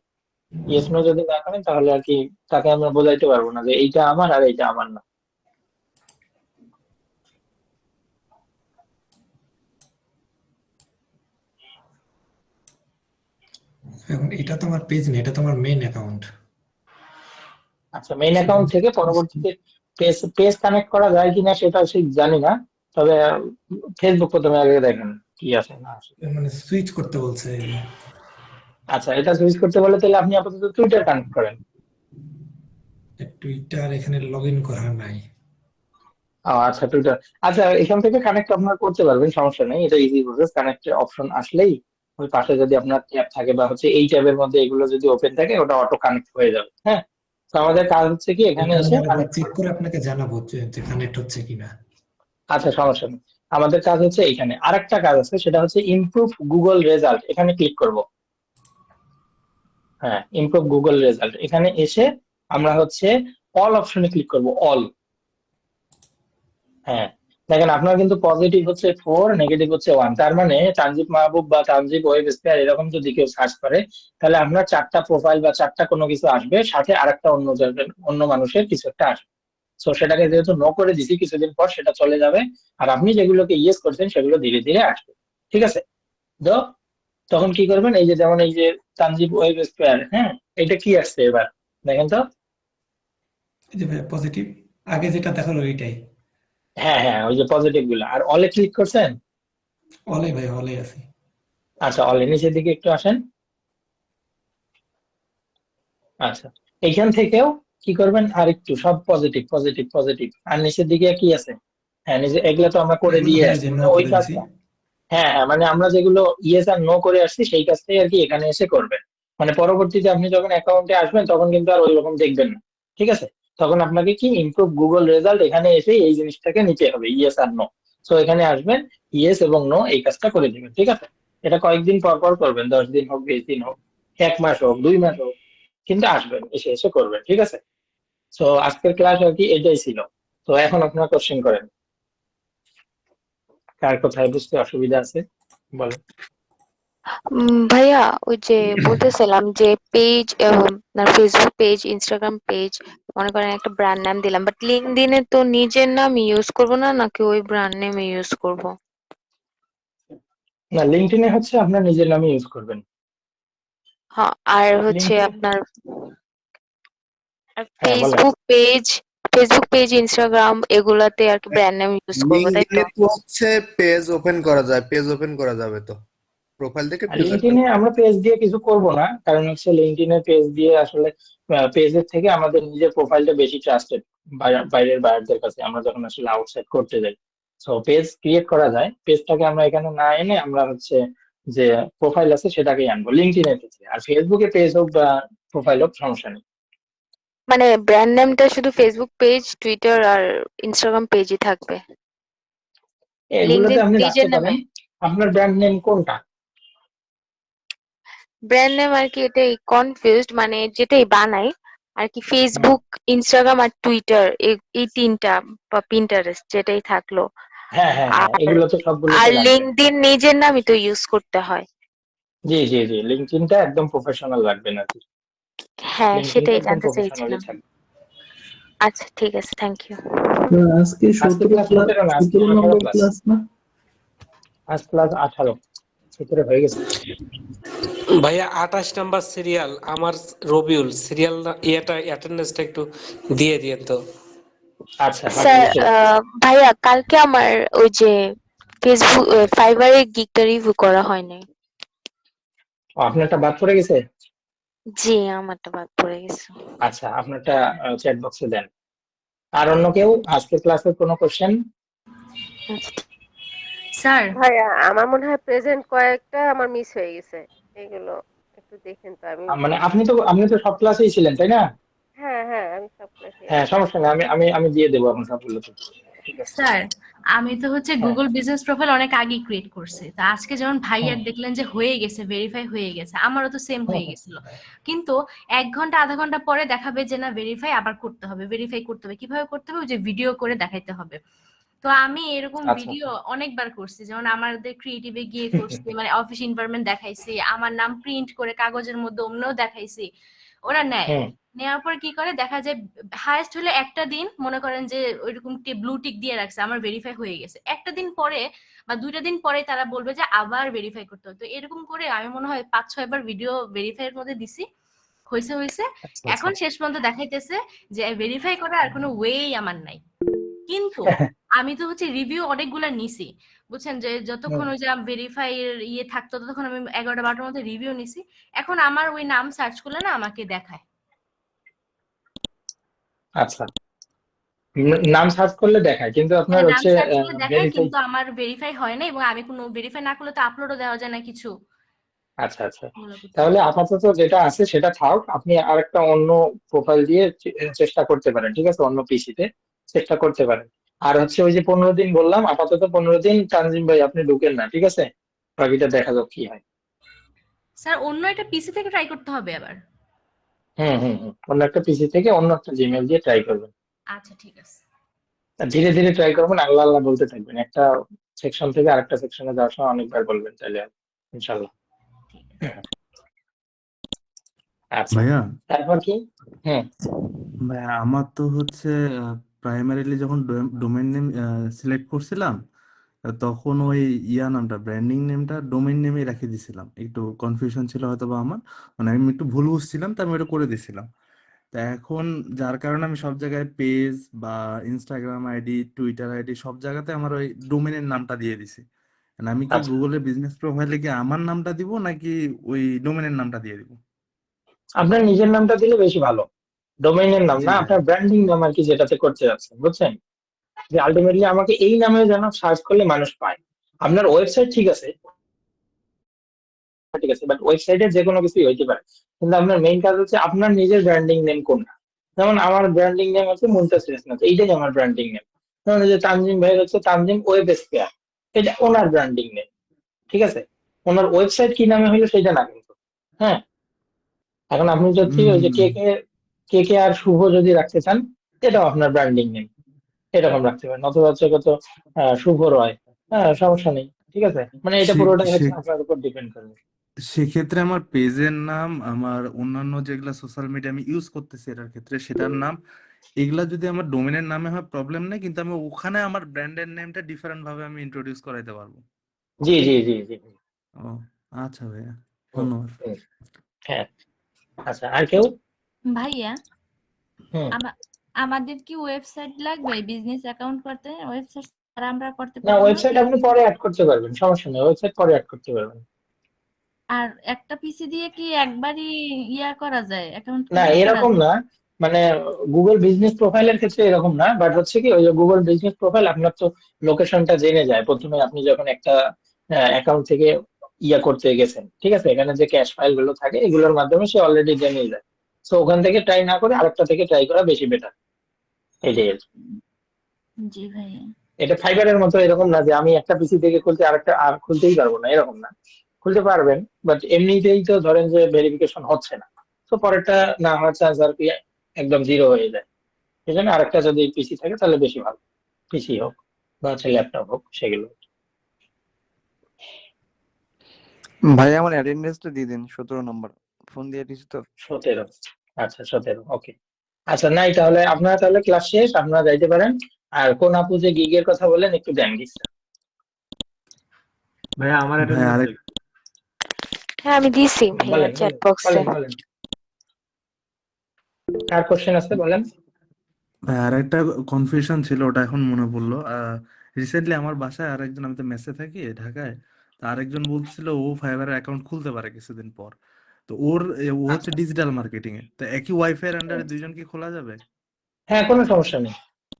ইয়েস নো যদি না করেন তাহলে আর কি তাকে আমরা বোঝাইতে পারবো না যে এইটা আমার আর এইটা আমার না। এখন এটা তো আমার পেজ না, এটা তো আমার মেইন অ্যাকাউন্ট। আচ্ছা, মেইন অ্যাকাউন্ট থেকে পরবর্তীতে পেজ পেজ কানেক্ট করা যায় কিনা সেটা ঠিক জানি না, তবে ফেসবুক প্রথমে আগে দেখেন কি আছে না আছে। মানে সুইচ করতে বলছে। আচ্ছা, এটা সুইচ করতে বলে তাহলে আপনি আপাতত টুইটার কানেক্ট করেন। টুইটার এখানে লগ ইন করা নাই। আচ্ছা, টুইটার। আচ্ছা, এখান থেকে কানেক্ট আপনার করতে পারবেন, সমস্যা নেই, এটা ইজি প্রসেস। কানেক্টের অপশন আসলেই ওই পাশে যদি আপনার ট্যাব থাকে বা হচ্ছে এই ট্যাবের মধ্যে এগুলো যদি ওপেন থাকে, ওটা অটো কানেক্ট হয়ে যাবে। হ্যাঁ, তো আমাদের কাজ হচ্ছে কি এখানে এটা এসে আমি কানেক্ট চেক করা। করে আপনাকে জানাবো যে কানেক্ট হচ্ছে কিনা। আচ্ছা, সমস্যা নেই, আমাদের কাজ হচ্ছে এখানে আরেকটা কাজ আছে, সেটা হচ্ছে ইমপ্রুভ গুগল রেজাল্ট, এখানে ক্লিক করব। হ্যাঁ, ইমপ্রুভ গুগল রেজাল্ট, এখানে এসে আমরা হচ্ছে অল অপশনে ক্লিক করব, অল। হ্যাঁ, দেখেন আপনার কিন্তু পজিটিভ হচ্ছে 4, নেগেটিভ হচ্ছে 1। তার মানে তানজিব মাহবুব বা তানজিব ওয়েব স্পেয়ার এরকম যদি কেউ সার্চ করে, তাহলে আপনার 4টা প্রোফাইল বা 4টা কোনো কিছু আসবে, সাথে আরেকটা অন্য মানুষের কিছু একটা আসবে। তো সেটাকে যেহেতু নো করে দিছি, কিছুদিন পর সেটা চলে যাবে, আর আপনি যেগুলোকে ইয়েস করছেন সেগুলো ধীরে ধীরে আসবে, ঠিক আছে? তো তখন কি করবেন, এই যে যেমন এই যে তানজিব ওয়েব স্পেয়ার, হ্যাঁ, এটা কি আসছে এবার দেখেন তো। এই যে পজিটিভ, আগে যেটা দেখালো ওইটাই। হ্যাঁ, হ্যাঁ, ওই যে পজিটিভ গুলো। আর অলে ক্লিক করছেন? অলে ভাই, অলে আছে। আচ্ছা, অলে নিচের দিকে একটু আসেন। আচ্ছা, এইখান থেকেও কি করবেন, আর একটু সব পজিটিভ পজিটিভ পজিটিভ। আর নিচের দিকে কি আছে? হ্যাঁ, নিচে এগুলো তো আমরা করে এগুলো দিয়ে ভাই আসছি, যে নো মানে ওই করে দিছি। কাজটা। হ্যাঁ, হ্যাঁ, মানে আমরা যেগুলো ইয়েস আর নো করে আসছি সেই কাজটাই আর কি এখানে এসে করবেন। মানে পরবর্তীতে আপনি যখন অ্যাকাউন্টে আসবেন তখন কিন্তু আর ওই রকম দেখবেন না, ঠিক আছে? তখন আপনাকে কি ইমপ্রুভ গুগল রেজাল্ট এখানে এসে এই জিনিসটাকে নিতে হবে, ইয়েস আর নো। সো এখানে আসবেন, ইয়েস এবং নো এই কাজটা করে দিবেন, ঠিক আছে? এটা কয়েকদিন পর পর করবেন, 10 দিন হোক, 20 দিন হোক, 1 মাস হোক, 2 মাস হোক, কিন্তু আসবেন, এসে এসে করবেন, ঠিক আছে? তো আজকের ক্লাস আর কি এটাই ছিল। তো এখন আপনারা কোশ্চেন করেন, কার কোথায় বুঝতে অসুবিধা আছে বলেন। ভাইয়া ওই যে বলতেছিলাম যে page, Facebook page, Instagram page, মনে করেন একটা ব্র্যান্ড নাম দিলাম, বাট লিঙ্কডইনে তো নিজের নাম ইউজ করব না, নাকি ওই ব্র্যান্ড নেম ইউজ করব? না, লিঙ্কডইনে হচ্ছে আপনার নিজের নামে ইউজ করবেন। হ্যাঁ, আর হচ্ছে লিঙ্কডইন, আপনার হ্যাঁ বলেন। ফেসবুক পেজ, ইনস্টাগ্রাম এগুলাতে আর কি ব্র্যান্ড নেম ইউজ করবো, তাই তো? লিঙ্কডইনে তো হচ্ছে পেজ ওপেন করা যায়, পেজ ওপেন করা যাবে তো, প্রোফাইল থেকে আর পেজ লিঙ্কডইনে আমরা পেজ দিয়ে কিছু করব না, কারণ হচ্ছে লিঙ্কডইনে পেজ দিয়ে আসলে পেজের থেকে আমাদের নিজের প্রোফাইলটা বেশি ট্রাস্টেড বাইরের বায়ারদের কাছে, আমরা যখন আসলে আউটসাইড করতে যাই। সো পেজ ক্রিয়েট করা যায়, পেজটাকে আমরা এখানে না এনে আমরা হচ্ছে যে প্রোফাইল আছে সেটাকেই আনবো লিঙ্কডইনের ক্ষেত্রে। আর ফেসবুকে পেজ হোক বা প্রোফাইল হোক, সমস্যা নেই। মানে ব্র্যান্ড নেমটা শুধু ফেসবুক পেজ, টুইটার আর ইনস্টাগ্রাম পেজই থাকবে, এগুলোতে লিঙ্কডইন আপনি নিজের রাখতে নামে? পারেন। আপনার ব্র্যান্ড নেম কোনটা? ব্র্যান্ড নেম আর কি এটাই কনফিউজড, মানে যেটাই বানাই আর কি, ফেসবুক, ইনস্টাগ্রাম আর টুইটার, এই তিনটা, বা পিন্টারেস্ট, যেটাই থাকলো। হ্যাঁ হ্যাঁ হ্যাঁ, আর এগুলো তো সবগুলোতে আর রাখবেন। লিঙ্কডইন নিজের নামই তো ইউজ করতে হয়। জি জি জি, লিঙ্কডইনটা একদম প্রফেশনাল রাখবেন আর কি, হ্যাঁ, লিঙ্কডইনটা সেটাই একদম জানতে প্রফেশনালি চাইছিলাম। থাকবে। আচ্ছা, ঠিক আছে, থ্যাংক ইউ। আজকে আজকে ক্লাস 17 না, আজকে 17 18 নম্বর ক্লাস। ক্লাস না? আজ ক্লাস 18, 17 হয়ে গেছে। ভাইয়া 28 নাম্বার সিরিয়াল আমার, রবিউল সিরিয়াল ইয়েটা অ্যাটেন্ডেন্সটা একটু দিয়ে দিয়েন তো। আচ্ছা স্যার, নিচে। ভাইয়া কালকে আমার ওই যে ফেসবুক ফাইবারে গিগটা রিভিউ করা হয়নি। আপনারটা বাদ পড়ে গেছে? জি, আমারটা বাদ পড়ে গেছে। আচ্ছা, আপনারটা চ্যাট বক্সে দেন। আর অন্য কেউ আজকের ক্লাসের কোনো কোশ্চেন? স্যার, ভাইয়া আমার মনে হয় প্রেজেন্ট কয়েকটা আমার মিস হয়ে গেছে, এগুলো একটু দেখেন তো। মানে আপনি তো সব ক্লাসেই ছিলেন তাই না? হ্যাঁ হ্যাঁ, আমি সব ক্লাসে হ্যাঁ, সমস্যা নেই, আমি দিয়ে দেবো এখন সবগুলো। ঠিক আছে। স্যার আমি তো হচ্ছে হ্যাঁ। গুগল বিজনেস প্রোফাইল অনেক আগে ক্রিয়েট করছি, তো আজকে যেমন ভাইয়ার দেখলেন যে হয়ে গেছে, ভেরিফাই হয়ে গেছে, আমারও তো সেম হয়ে গেছিল, কিন্তু 1 ঘন্টা আধা ঘন্টা পরে দেখাবে যে না, ভেরিফাই আবার করতে হবে। ভেরিফাই করতে হবে কিভাবে করতে হবে? ওই যে ভিডিও করে দেখাইতে হবে। তো আমি এরকম আচ্ছা। ভিডিও অনেকবার করছি, যেমন আমাদের ক্রিয়েটিভে গিয়ে করছি, মানে অফিস এনভায়রনমেন্ট দেখাইছি, আমার নাম প্রিন্ট করে কাগজের মধ্যে অমনও দেখাইছি, ওরা নেয়। নেওয়ার পর কি করে দেখা যায়, হাইয়েস্ট হলে একটা দিন মনে করেন যে ওইরকম ব্লু টিক দিয়ে রাখছে, আমার ভেরিফাই হয়ে গেছে। একটা দিন পরে বা 2টা দিন পরে তারা বলবে যে আবার ভেরিফাই করতে হবে। তো এরকম করে আমি মনে হয় 5-6 বার ভিডিও ভেরিফাই এর মধ্যে দিছি, হয়েছে। এখন শেষ পর্যন্ত দেখাইতেছে যে ভেরিফাই করার আর কোনো ওয়েই আমার নাই। কিন্তু আমি তো হচ্ছে রিভিউ অনেকগুলা নিছি, বুঝছেন, যে যতক্ষণ ওই যে ভেরিফাই এর ইয়ে থাকতো ততক্ষণ আমি 11টা-12টার মধ্যে রিভিউ নিছি। এখন আমার ওই নাম সার্চ করলে না আমাকে দেখায়। আচ্ছা, নাম সার্চ করলে দেখায়, কিন্তু আপনার নাম হচ্ছে সার্চ করলে দেখায়, ভেরিফাই। কিন্তু আমার ভেরিফাই হয় না, এবং আমি কোনো ভেরিফাই না করলে তো আপলোডও দেওয়া যায় না কিছু। আচ্ছা আচ্ছা, তাহলে আপাতত যেটা আছে সেটা থাক, আপনি আরেকটা অন্য প্রোফাইল দিয়ে চেষ্টা করতে পারেন, ঠিক আছে? অন্য পিসিতে চেষ্টা করতে পারেন। আর হচ্ছে ওই যে 15 দিন বললাম, আপাতত 15 দিন তানজিম ভাই আপনি ঢুকেন না, ঠিক আছে? বাকিটা দেখা যাক কি হয়। স্যার, অন্য একটা পিসি থেকে ট্রাই করতে হবে আবার? অন্য একটা পিসি থেকে অন্য একটা জিমেইল দিয়ে ট্রাই করবেন। আচ্ছা, ঠিক আছে। ধীরে ধীরে ট্রাই করবেন, আল্লাহ আল্লাহ বলতে থাকবেন, একটা সেকশন থেকে আরেকটা সেকশনে যাওয়ার সময় অনেকবার বলবেন, তাহলে ইনশাআল্লাহ। আচ্ছা, ভাইয়া তারপর কি? ভাইয়া আমার তো হচ্ছে প্রাইমারিলি যখন ডোমেইন নেম সিলেক্ট করছিলাম, তখন ওই নামটা, ব্র্যান্ডিং নেমটা ডোমেইন নেমে রেখে দিছিলাম। একটু কনফিউশন ছিল হয়তো বা আমার, মানে আমি একটু ভুল বুঝছিলাম, তাই আমি ওটা করে দিছিলাম। তা এখন যার কারণে আমি সব জায়গায় পেজ বা ইনস্টাগ্রাম আইডি, টুইটার আইডি সব জায়গাতে আমার ওই ডোমেইনের নামটা দিয়ে দিছি। আমি কি আচ্ছা, গুগলের বিজনেস প্রোফাইলে কি আমার নামটা দিব, নাকি ওই ডোমেইনের নামটা দিয়ে দিব? আপনার নিজের নামটা দিলে বেশি ভালো, ডোমেইনের নাম জি না, ভাইয়া। আপনার ব্র্যান্ডিং নাম আর কি, যেটাতে করতে যাচ্ছেন, বুঝছেন? যে আলটিমেটলি আমাকে এই নামে যেন সার্চ করলে মানুষ পায়। আপনার ওয়েবসাইট ঠিক আছে, বাট ওয়েবসাইটে যে কোনো কিছুই হইতে পারে, কিন্তু আপনার মেইন কাজ হচ্ছে আপনার নিজের ব্র্যান্ডিং নেম কোনটা, যেমন আমার ব্র্যান্ডিং নেম হচ্ছে মুনতাসির ইসলাম, এইটাই আমার ব্র্যান্ডিং নেম। যেমন এই যে তানজিম ভাইয়ের হচ্ছে তানজিম ওয়েব স্পেয়ার, এটা ওনার ব্র্যান্ডিং নেম, ঠিক আছে? ওনার ওয়েবসাইট কি নামে হলো সেটা না কিন্তু। হ্যাঁ, এখন আপনি যদি ওই যে কে আর শুভ যদি রাখতে চান, এটাও আপনার ব্র্যান্ডিং নেম, এরকম রাখতে পারেন। অথবা হচ্ছে কত শুভ রয়, হ্যাঁ সমস্যা নেই, ঠিক আছে? মানে এটা সে পুরোটাই সে হচ্ছে আপনার উপর ডিপেন্ড করবে। সেক্ষেত্রে আমার পেজের নাম, আমার অন্যান্য যেগুলা সোশ্যাল মিডিয়া আমি ইউজ করতেছি এটার ক্ষেত্রে সেটার নাম, এগুলা যদি আমার ডোমেনের নামে হয় প্রবলেম নেই, কিন্তু আমি ওখানে আমার ব্র্যান্ডের নেমটা ডিফারেন্ট ভাবে আমি ইন্ট্রোডিউস করাইতে পারবো। জি জি জি জি। ও আচ্ছা ভাইয়া, হুম, ধন্যবাদ। হুম, হ্যাঁ। আচ্ছা, আর কেউ? ভাইয়া হুম। আমাদের কি ওয়েবসাইট লাগবে বিজনেস অ্যাকাউন্ট করতে? ওয়েবসাইট ছাড়া আমরা করতে না, পারবো না ওয়েবসাইট কি? আপনি পরে অ্যাড করতে পারবেন, সমস্যা নেই, ওয়েবসাইট পরে অ্যাড করতে পারবেন। আর একটা পিসি দিয়ে কি একবারই করা যায়, অ্যাকাউন্ট না, ক্রিয়েট করা এরকম যায়? না, মানে গুগল বিজনেস প্রোফাইলের ক্ষেত্রে এরকম না, বাট হচ্ছে কি ওই যে গুগল বিজনেস প্রোফাইল আপনার তো লোকেশনটা জেনে যায় প্রথমে, আপনি যখন একটা অ্যাকাউন্ট থেকে করতে গেছেন, ঠিক আছে? এখানে যে ক্যাশ ফাইল গুলো থাকে এগুলোর মাধ্যমে সে অলরেডি জেনে যায়। তো ওখান থেকে ট্রাই না করে আরেকটা থেকে ট্রাই করা বেশি বেটার, এটাই আর কি। জি ভাইয়া। এটা ফাইবারের মতো এরকম না যে আমি একটা পিসি থেকে খুলতে আরেকটা আর খুলতেই পারবো না, এরকম না, খুলতে পারবেন, বাট এমনিতেই তো ধরেন যে ভেরিফিকেশন হচ্ছে না, তো পরেরটা না হওয়ার চান্স আর কি একদম জিরো হয়ে যায়। সেই জন্য আরেকটা যদি পিসি থাকে তাহলে বেশি ভালো, পিসি হোক বা হচ্ছে ল্যাপটপ হোক সেগুলো। ভাই আমার অ্যাটেন্ডেন্সটা দিয়ে দিন, 17 নম্বর ফোন দিয়ে দিছি তো। 17, আচ্ছা 17, ওকে। আচ্ছা নাই, তাহলে আপনারা তাহলে ক্লাস শেষ, আপনারা যাইতে পারেন। আর কোন আপু যে গিগের কথা বলেন একটু দেন গিগটা। ভাইয়া আমার ভাই অ্যাটেন্ডেন্স আরেক হ্যাঁ আমি দিছি ভাইয়া বলেন চ্যাট বলেন বক্সে। বলেন বলেন, কার কোশ্চেন আছে বলেন। ভাই আরেকটা কনফিউশন ছিল, ওটা এখন মনে পড়লো। রিসেন্টলি আমার বাসায় আরেকজন, আমি তো মেসে থাকি ঢাকায়, তো আরেকজন বলছিল ও ফাইবারের অ্যাকাউন্ট খুলতে পারে কিছুদিন পর। তো ও হচ্ছে আচ্ছা, ডিজিটাল মার্কেটিং এ, তো একই ওয়াইফাই এর আন্ডারে দুইজন কি খোলা যাবে? হ্যাঁ কোনো সমস্যা নেই,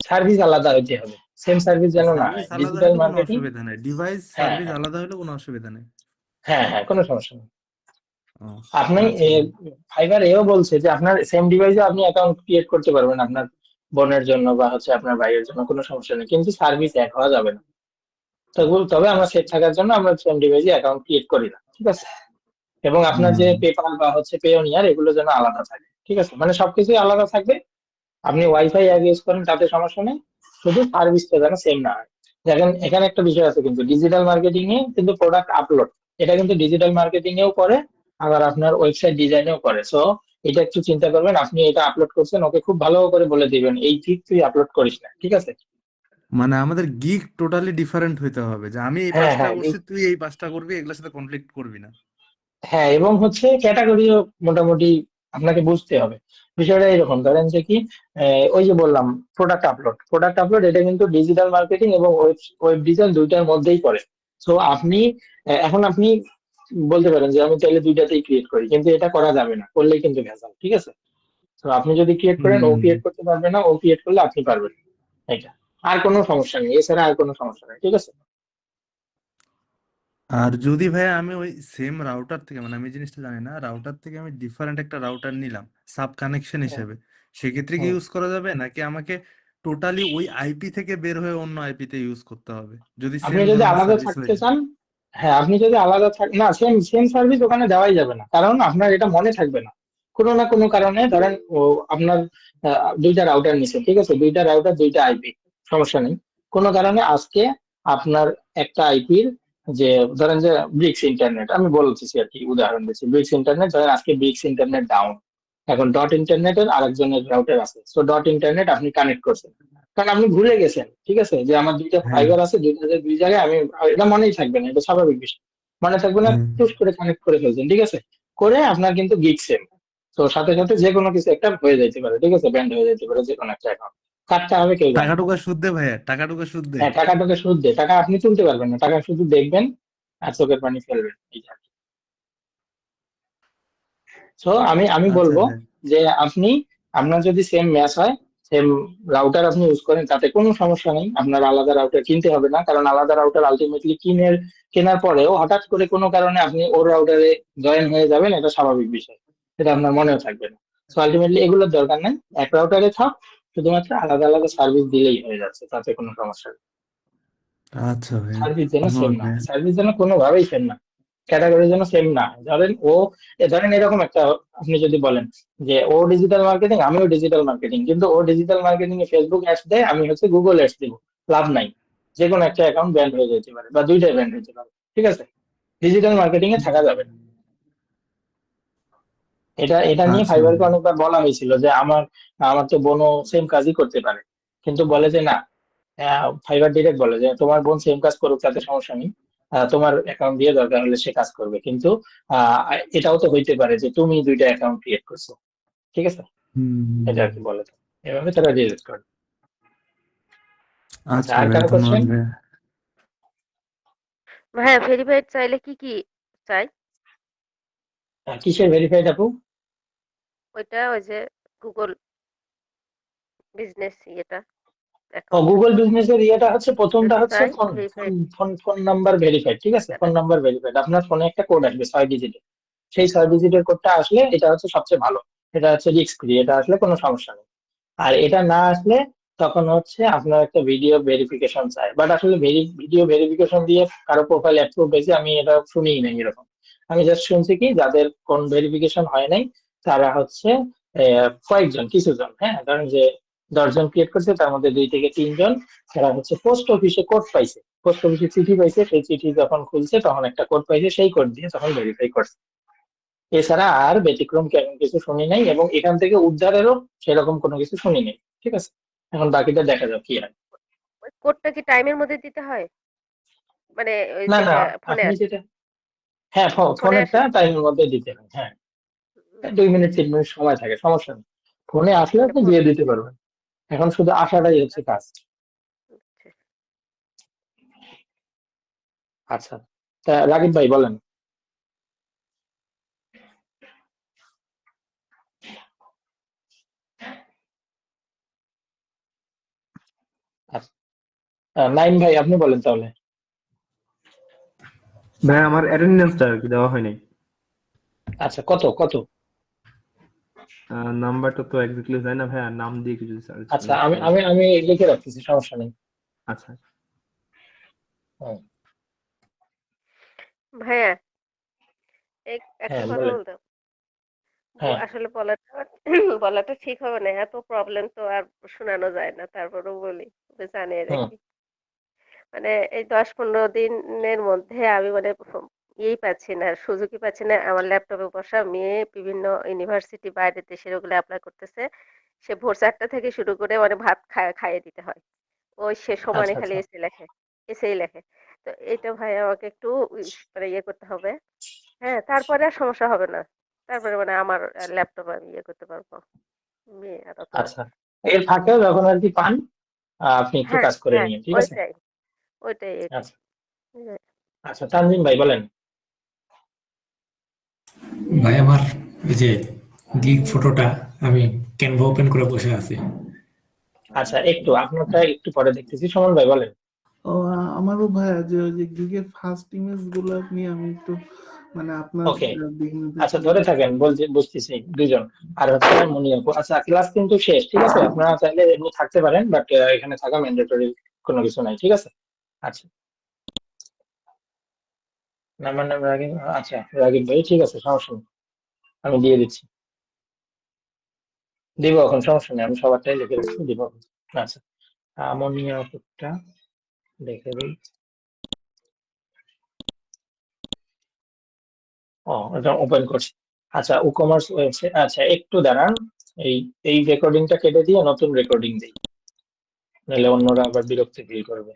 সার্ভিস আলাদা হইতে হবে, সেম সার্ভিস যেন না হয়। সার্ভিস আলাদা ডিজিটাল হলে কোনো মার্কেটিং, অসুবিধা নেই, ডিভাইস হ্যাঁ সার্ভিস হ্যাঁ আলাদা হলে কোনো অসুবিধা নেই। হ্যাঁ হ্যাঁ কোনো সমস্যা নেই। ও আপনি আচ্ছা ভাই। ফাইবার এও বলছে যে আপনার সেম ডিভাইসে আপনি অ্যাকাউন্ট ক্রিয়েট করতে পারবেন আপনার বোনের জন্য বা হচ্ছে আপনার ভাইয়ের জন্য, কোনো সমস্যা নেই, কিন্তু সার্ভিস এক হওয়া যাবে না। তবে আমরা সেফ থাকার জন্য আমরা সেম ডিভাইসে অ্যাকাউন্ট ক্রিয়েট করি না, ঠিক আছে? এবং আপনার যে হুম পেপাল বা হচ্ছে পেওনিয়ার এগুলো যেন আলাদা থাকে, ঠিক আছে? মানে সবকিছুই আলাদা থাকবে। আপনি ওয়াইফাই আগে ইউজ করেন তাতে সমস্যা নেই, শুধু সার্ভিসটা যেন সেম না হয়। দেখেন এখানে একটা বিষয় আছে কিন্তু, ডিজিটাল মার্কেটিং এ কিন্তু প্রোডাক্ট আপলোড, এটা কিন্তু ডিজিটাল মার্কেটিং এও করে, আবার আপনার ওয়েবসাইট ডিজাইনেও করে। সো এটা একটু চিন্তা করবেন, আপনি এটা আপলোড করছেন, ওকে খুব ভালো করে বলে দিবেন এই ঠিক তুই আপলোড করিস না, ঠিক আছে? মানে আমাদের গিগ টোটালি ডিফারেন্ট হইতে হবে, যে আমি এই হ্যাঁ পাঁচটা হ্যাঁ করছি তুই এই পাঁচটা করবি, এগুলোর সাথে কনফ্লিক্ট করবি না। হ্যাঁ, এবং হচ্ছে ক্যাটাগরিও মোটামুটি আপনাকে বুঝতে হবে। বিষয়টা এরকম ধরেন যে কি, ওই যে বললাম প্রোডাক্ট আপলোড এটা কিন্তু ডিজিটাল মার্কেটিং এবং ওয়েব ডিজাইন দুইটার মধ্যেই পড়ে। সো আপনি এখন আপনি বলতে পারেন যে আমি চাইলে দুইটাতেই ক্রিয়েট করি, কিন্তু এটা করা যাবে না, করলেই কিন্তু ভেজাল, ঠিক আছে? তো আপনি যদি ক্রিয়েট করেন, ও হুম ক্রিয়েট করতে পারবে না, ও ক্রিয়েট করলে আপনি পারবেন, এটা আর কোনো সমস্যা নেই, এছাড়া আর কোনো সমস্যা নেই, ঠিক আছে? আর যদি ভাইয়া আমি ওই সেম রাউটার থেকে, মানে আমি এই জিনিসটা জানি না, রাউটার থেকে আমি ডিফারেন্ট একটা রাউটার নিলাম সাব কানেকশন হুম হিসেবে, সেক্ষেত্রে কি হুম। ইউজ করা যাবে নাকি আমাকে টোটালি ওই আইপি থেকে বের হয়ে অন্য আইপি তে ইউজ করতে হবে যদি আপনি সেম যদি ধরনের আলাদা সার্ভিস হয়ে থাকতে যায়? চান, হ্যাঁ আপনি যদি আলাদা না, সেম সেম সার্ভিস ওখানে দেওয়াই যাবে না, কারণ আপনার এটা মনে থাকবে না। কোনো না কোনো কারণে ধরেন আপনার দুইটা রাউটার নিছে, ঠিক আছে? দুইটা রাউটার দুইটা আইপি, সমস্যা নেই। কোনো কারণে আজকে আপনার একটা আইপির, যে ধরেন যে ব্রিক্স ইন্টারনেট, আমি বলতেছি আর কি, উদাহরণ দিচ্ছি, ব্রিক্স ইন্টারনেট ধরেন আজকে ব্রিক্স ইন্টারনেট ডাউন, এখন ডট ইন্টারনেটের আরেকজনের রাউটার আছে, সো ডট ইন্টারনেট আপনি কানেক্ট করছেন, কারণ আপনি ভুলে গেছেন, ঠিক আছে, যে আমার দুইটা হ্যাঁ ফাইবার আছে, দুই জায়গায় আমি, এটা মনেই থাকবে না, এটা স্বাভাবিক বিষয়, মনে থাকবে না, হ্যাঁ চুজ করে কানেক্ট করে ফেলছেন, ঠিক আছে? করে আপনার কিন্তু গিগ সেম, তো সাথে সাথে যে কোনো কিছু একটা হয়ে যাইতে পারে, ঠিক আছে, ব্যান্ড হয়ে যেতে পারে যে কোনো একটা অ্যাকাউন্ট, কাটতে হবে কেউ জানে টাকা না। টুকা সুদ দে ভাইয়া, টাকা টুকা সুদ দে। হ্যাঁ, টাকাটাকে সুদ দে, টাকা আপনি তুলতে পারবেন না, টাকা শুধু দেখবেন আর চোখের পানি ফেলবেন, এই আর কি। সো আমি আমি আচ্ছা বলবো ভাই। যে আপনি, আপনার যদি সেম ম্যাচ হয়, সেম রাউটার আপনি ইউজ করেন, তাতে কোনো সমস্যা নেই, আপনার আলাদা রাউটার কিনতে হবে না, কারণ আলাদা রাউটার আলটিমেটলি কেনার পরেও হঠাৎ করে কোনো কারণে আপনি ওর রাউটারে জয়েন হয়ে যাবেন, এটা স্বাভাবিক বিষয়, এটা আপনার মনেও থাকবে না। সো আলটিমেটলি এগুলোর দরকার নাই, এক রাউটারে থাক, শুধুমাত্র আলাদা আলাদা সার্ভিস দিলেই হয়ে যাচ্ছে, তাতে কোনো সমস্যা নেই। আচ্ছা ভাইয়া, সার্ভিস যেন সেম ধন্যবাদ না, ভাইয়া। সার্ভিস যেন কোনোভাবেই সেম না, ক্যাটাগরি যেন সেম না। ধরেন এরকম একটা, আপনি যদি বলেন যে ও ডিজিটাল মার্কেটিং, আমিও ডিজিটাল মার্কেটিং, কিন্তু ও ডিজিটাল মার্কেটিং এ ফেসবুক অ্যাডস দেয়, আমি হচ্ছে গুগল অ্যাডস দিব, লাভ নাই। যে কোনো একটা অ্যাকাউন্ট ব্যান্ড হয়ে যেতে পারে বা দুইটাই ব্যান্ড হতে পারে, ঠিক আছে? ডিজিটাল মার্কেটিং এ থাকা যাবে না। এটা নিয়ে আচ্ছা ফাইবারকে ভাইয়া। অনেকবার বলা হয়েছিল যে আমার তো বোনও সেম কাজই করতে পারে, কিন্তু বলে যে না, ফাইবার ডিরেক্ট বলে যে তোমার বোন সেম কাজ করুক, তাতে সমস্যা নেই, তোমার অ্যাকাউন্ট দিয়ে দরকার হলে সে কাজ করবে, কিন্তু আহ, এটাও তো হইতে পারে যে তুমি দুইটা অ্যাকাউন্ট ক্রিয়েট করছো, ঠিক আছে? এটা আর কি বলে, তো এভাবে তারা রিজেক্ট করে। আচ্ছা, আচ্ছা আর ভাইয়া, কারো ধন্যবাদ কোশ্চেন? ভাইয়া। ভাইয়া ভেরিফাইড চাইলে কি কি চাই? কিসের ভেরিফাইড আপু? ওই যে গুগল বিজনেস ইয়েটা ও, অ্যাকাউন্টটা গুগল বিজনেসের ইয়েটা হচ্ছে, প্রথমটা হচ্ছে চাই phone phone verified phone phone number verified, ঠিক আছে? ফোন নাম্বার ভেরিফাইড, আপনার ফোনে একটা কোড আসবে 6 ডিজিটের, সেই 6 ডিজিটের কোডটা আসলে এটা হচ্ছে সবচেয়ে ভালো, এটা হচ্ছে রিস্ক ফ্রি, এটা আসলে কোনো সমস্যা নেই। আর এটা না আসলে তখন হচ্ছে আপনার একটা ভিডিও ভেরিফিকেশন চাই, বাট আসলে ভিডিও ভেরিফিকেশন দিয়ে কারো প্রোফাইল অ্যাপ্রুভ হয়েছে আমি এটা শুনিই নাই এরকম। আমি জাস্ট শুনছি কি, যাদের কোন ভেরিফিকেশন হয় নাই তারা হচ্ছে কয়েকজন, কিছুজন, হ্যাঁ, ধরেন যে 10 জন ক্রিয়েট করছে, তার মধ্যে 2 থেকে 3 জন তারা হচ্ছে পোস্ট অফিসে কোড পাইছে, পোস্ট অফিসে চিঠি পাইছে, সেই চিঠি যখন খুলছে তখন একটা কোড পাইছে, সেই কোড দিয়ে তখন ভেরিফাই করছে। এছাড়া আর ব্যতিক্রম কেমন কিছু শুনি নাই, এবং এখান থেকে উদ্ধারেরও সেরকম কোনো কিছু শুনি নাই, ঠিক আছে? এখন বাকিটা দেখা যাক কি হয়। ওই কোডটা কি টাইমের মধ্যে দিতে হয়? মানে ওই না না, যেটা ফোনে আপনি আসে যেটা, হ্যাঁ, ফোনে ফোনেরটা আসে টাইমের মধ্যে দিতে হয়, হ্যাঁ, 2 মিনিট 3 মিনিট সময় থাকে, সমস্যা নেই। ফোনে আসলে মানে আপনি ফোন দিয়ে দিতে পারবেন, এখন শুধু আসাটাই হচ্ছে কাজ। আচ্ছা, তা রাগিব ভাই বলেন। আচ্ছা, নাইম ভাই আপনি বলেন তাহলে। ভাই আমার অ্যাটেন্ডেন্সটা আর কি দেওয়া হয় নাই। আচ্ছা, কত কত? নাম্বারটা তো এক্স্যাক্টলি জানি না ভাইয়া, নাম দিয়ে কিছু সার্চ আচ্ছা, আমি আমি আমি লিখে রাখতেছি, সমস্যা নেই। আচ্ছা হুম, ভাইয়া একটা হ্যাঁ কথা বলেন। বলতাম, হ্যাঁ, আসলে বলাটা ঠিক হবে না, এত প্রবলেম তো আর শোনানো যায় না, তারপরেও বলি জানিয়ে হুম, রাখি। মানে এই 10-15 দিনের মধ্যে আমি মানে ইয়েই পাচ্ছি না, সুযোগই পাচ্ছি না। আমার ল্যাপটপে বসা মেয়ে বিভিন্ন ইউনিভার্সিটি বাইরের দেশের ওগুলো অ্যাপ্লাই করতেছে, সে ভোর 4টা থেকে শুরু করে মানে ভাত খাইয়ে দিতে হয়, ওই সে সমানে আচ্ছা খালি আচ্ছা এসেই লেখে। তো এটা ভাই আমাকে একটু মানে ইয়ে করতে হবে। হ্যাঁ, তারপরে আর সমস্যা হবে না, তারপরে মানে আমার ল্যাপটপ আমি ইয়ে করতে পারবো। মেয়ে আর অত আচ্ছা, এর ফাঁকেও যখন আর কি পান, আপনি একটু হ্যাঁ কাজ করে হ্যাঁ নিন, ঠিক আছে? ওইটাই আচ্ছা আচ্ছা, তানজিম ভাই বলেন। ভাই আমার এই যে গিগ ফটোটা আমি ক্যানভা ওপেন করে বসে আছি। আচ্ছা, একটু আপনারটা একটু পরে দেখতেছি, সুমন ভাই বলেন। আমারও ভাইয়া যে ওই যে গিগের ফার্স্ট ইমেজ গুলো আপনি আমি একটু মানে আপনার ওকে, বিভিন্ন আচ্ছা ধরে থাকেন, বুঝতেছি দুজন, আর হচ্ছে মনিয়াপু। আচ্ছা, ক্লাস কিন্তু শেষ, ঠিক আছে? আপনারা চাইলে এমনি থাকতে পারেন, বাট এখানে থাকা ম্যান্ডেটরি কোনো কিছু নাই, ঠিক আছে? আচ্ছা, নাম্বার নাম রাগিব, আচ্ছা রাগিব ভাই, ঠিক আছে, সমস্যা নেই, আমি দিয়ে দিচ্ছি, দিব এখন, সমস্যা নেই, আমি সবারটাই লিখে রাখছি, দিব। আচ্ছা, মনিয়াপুরটা দেখে দিই। ও, এটা ওপেন করছি। আচ্ছা, ই-কমার্স ওয়েবসাইট, আচ্ছা একটু দাঁড়ান, এই এই রেকর্ডিংটা কেটে দিয়ে নতুন রেকর্ডিং দিই, নাহলে অন্যরা আবার বিরক্তি ফিল করবে।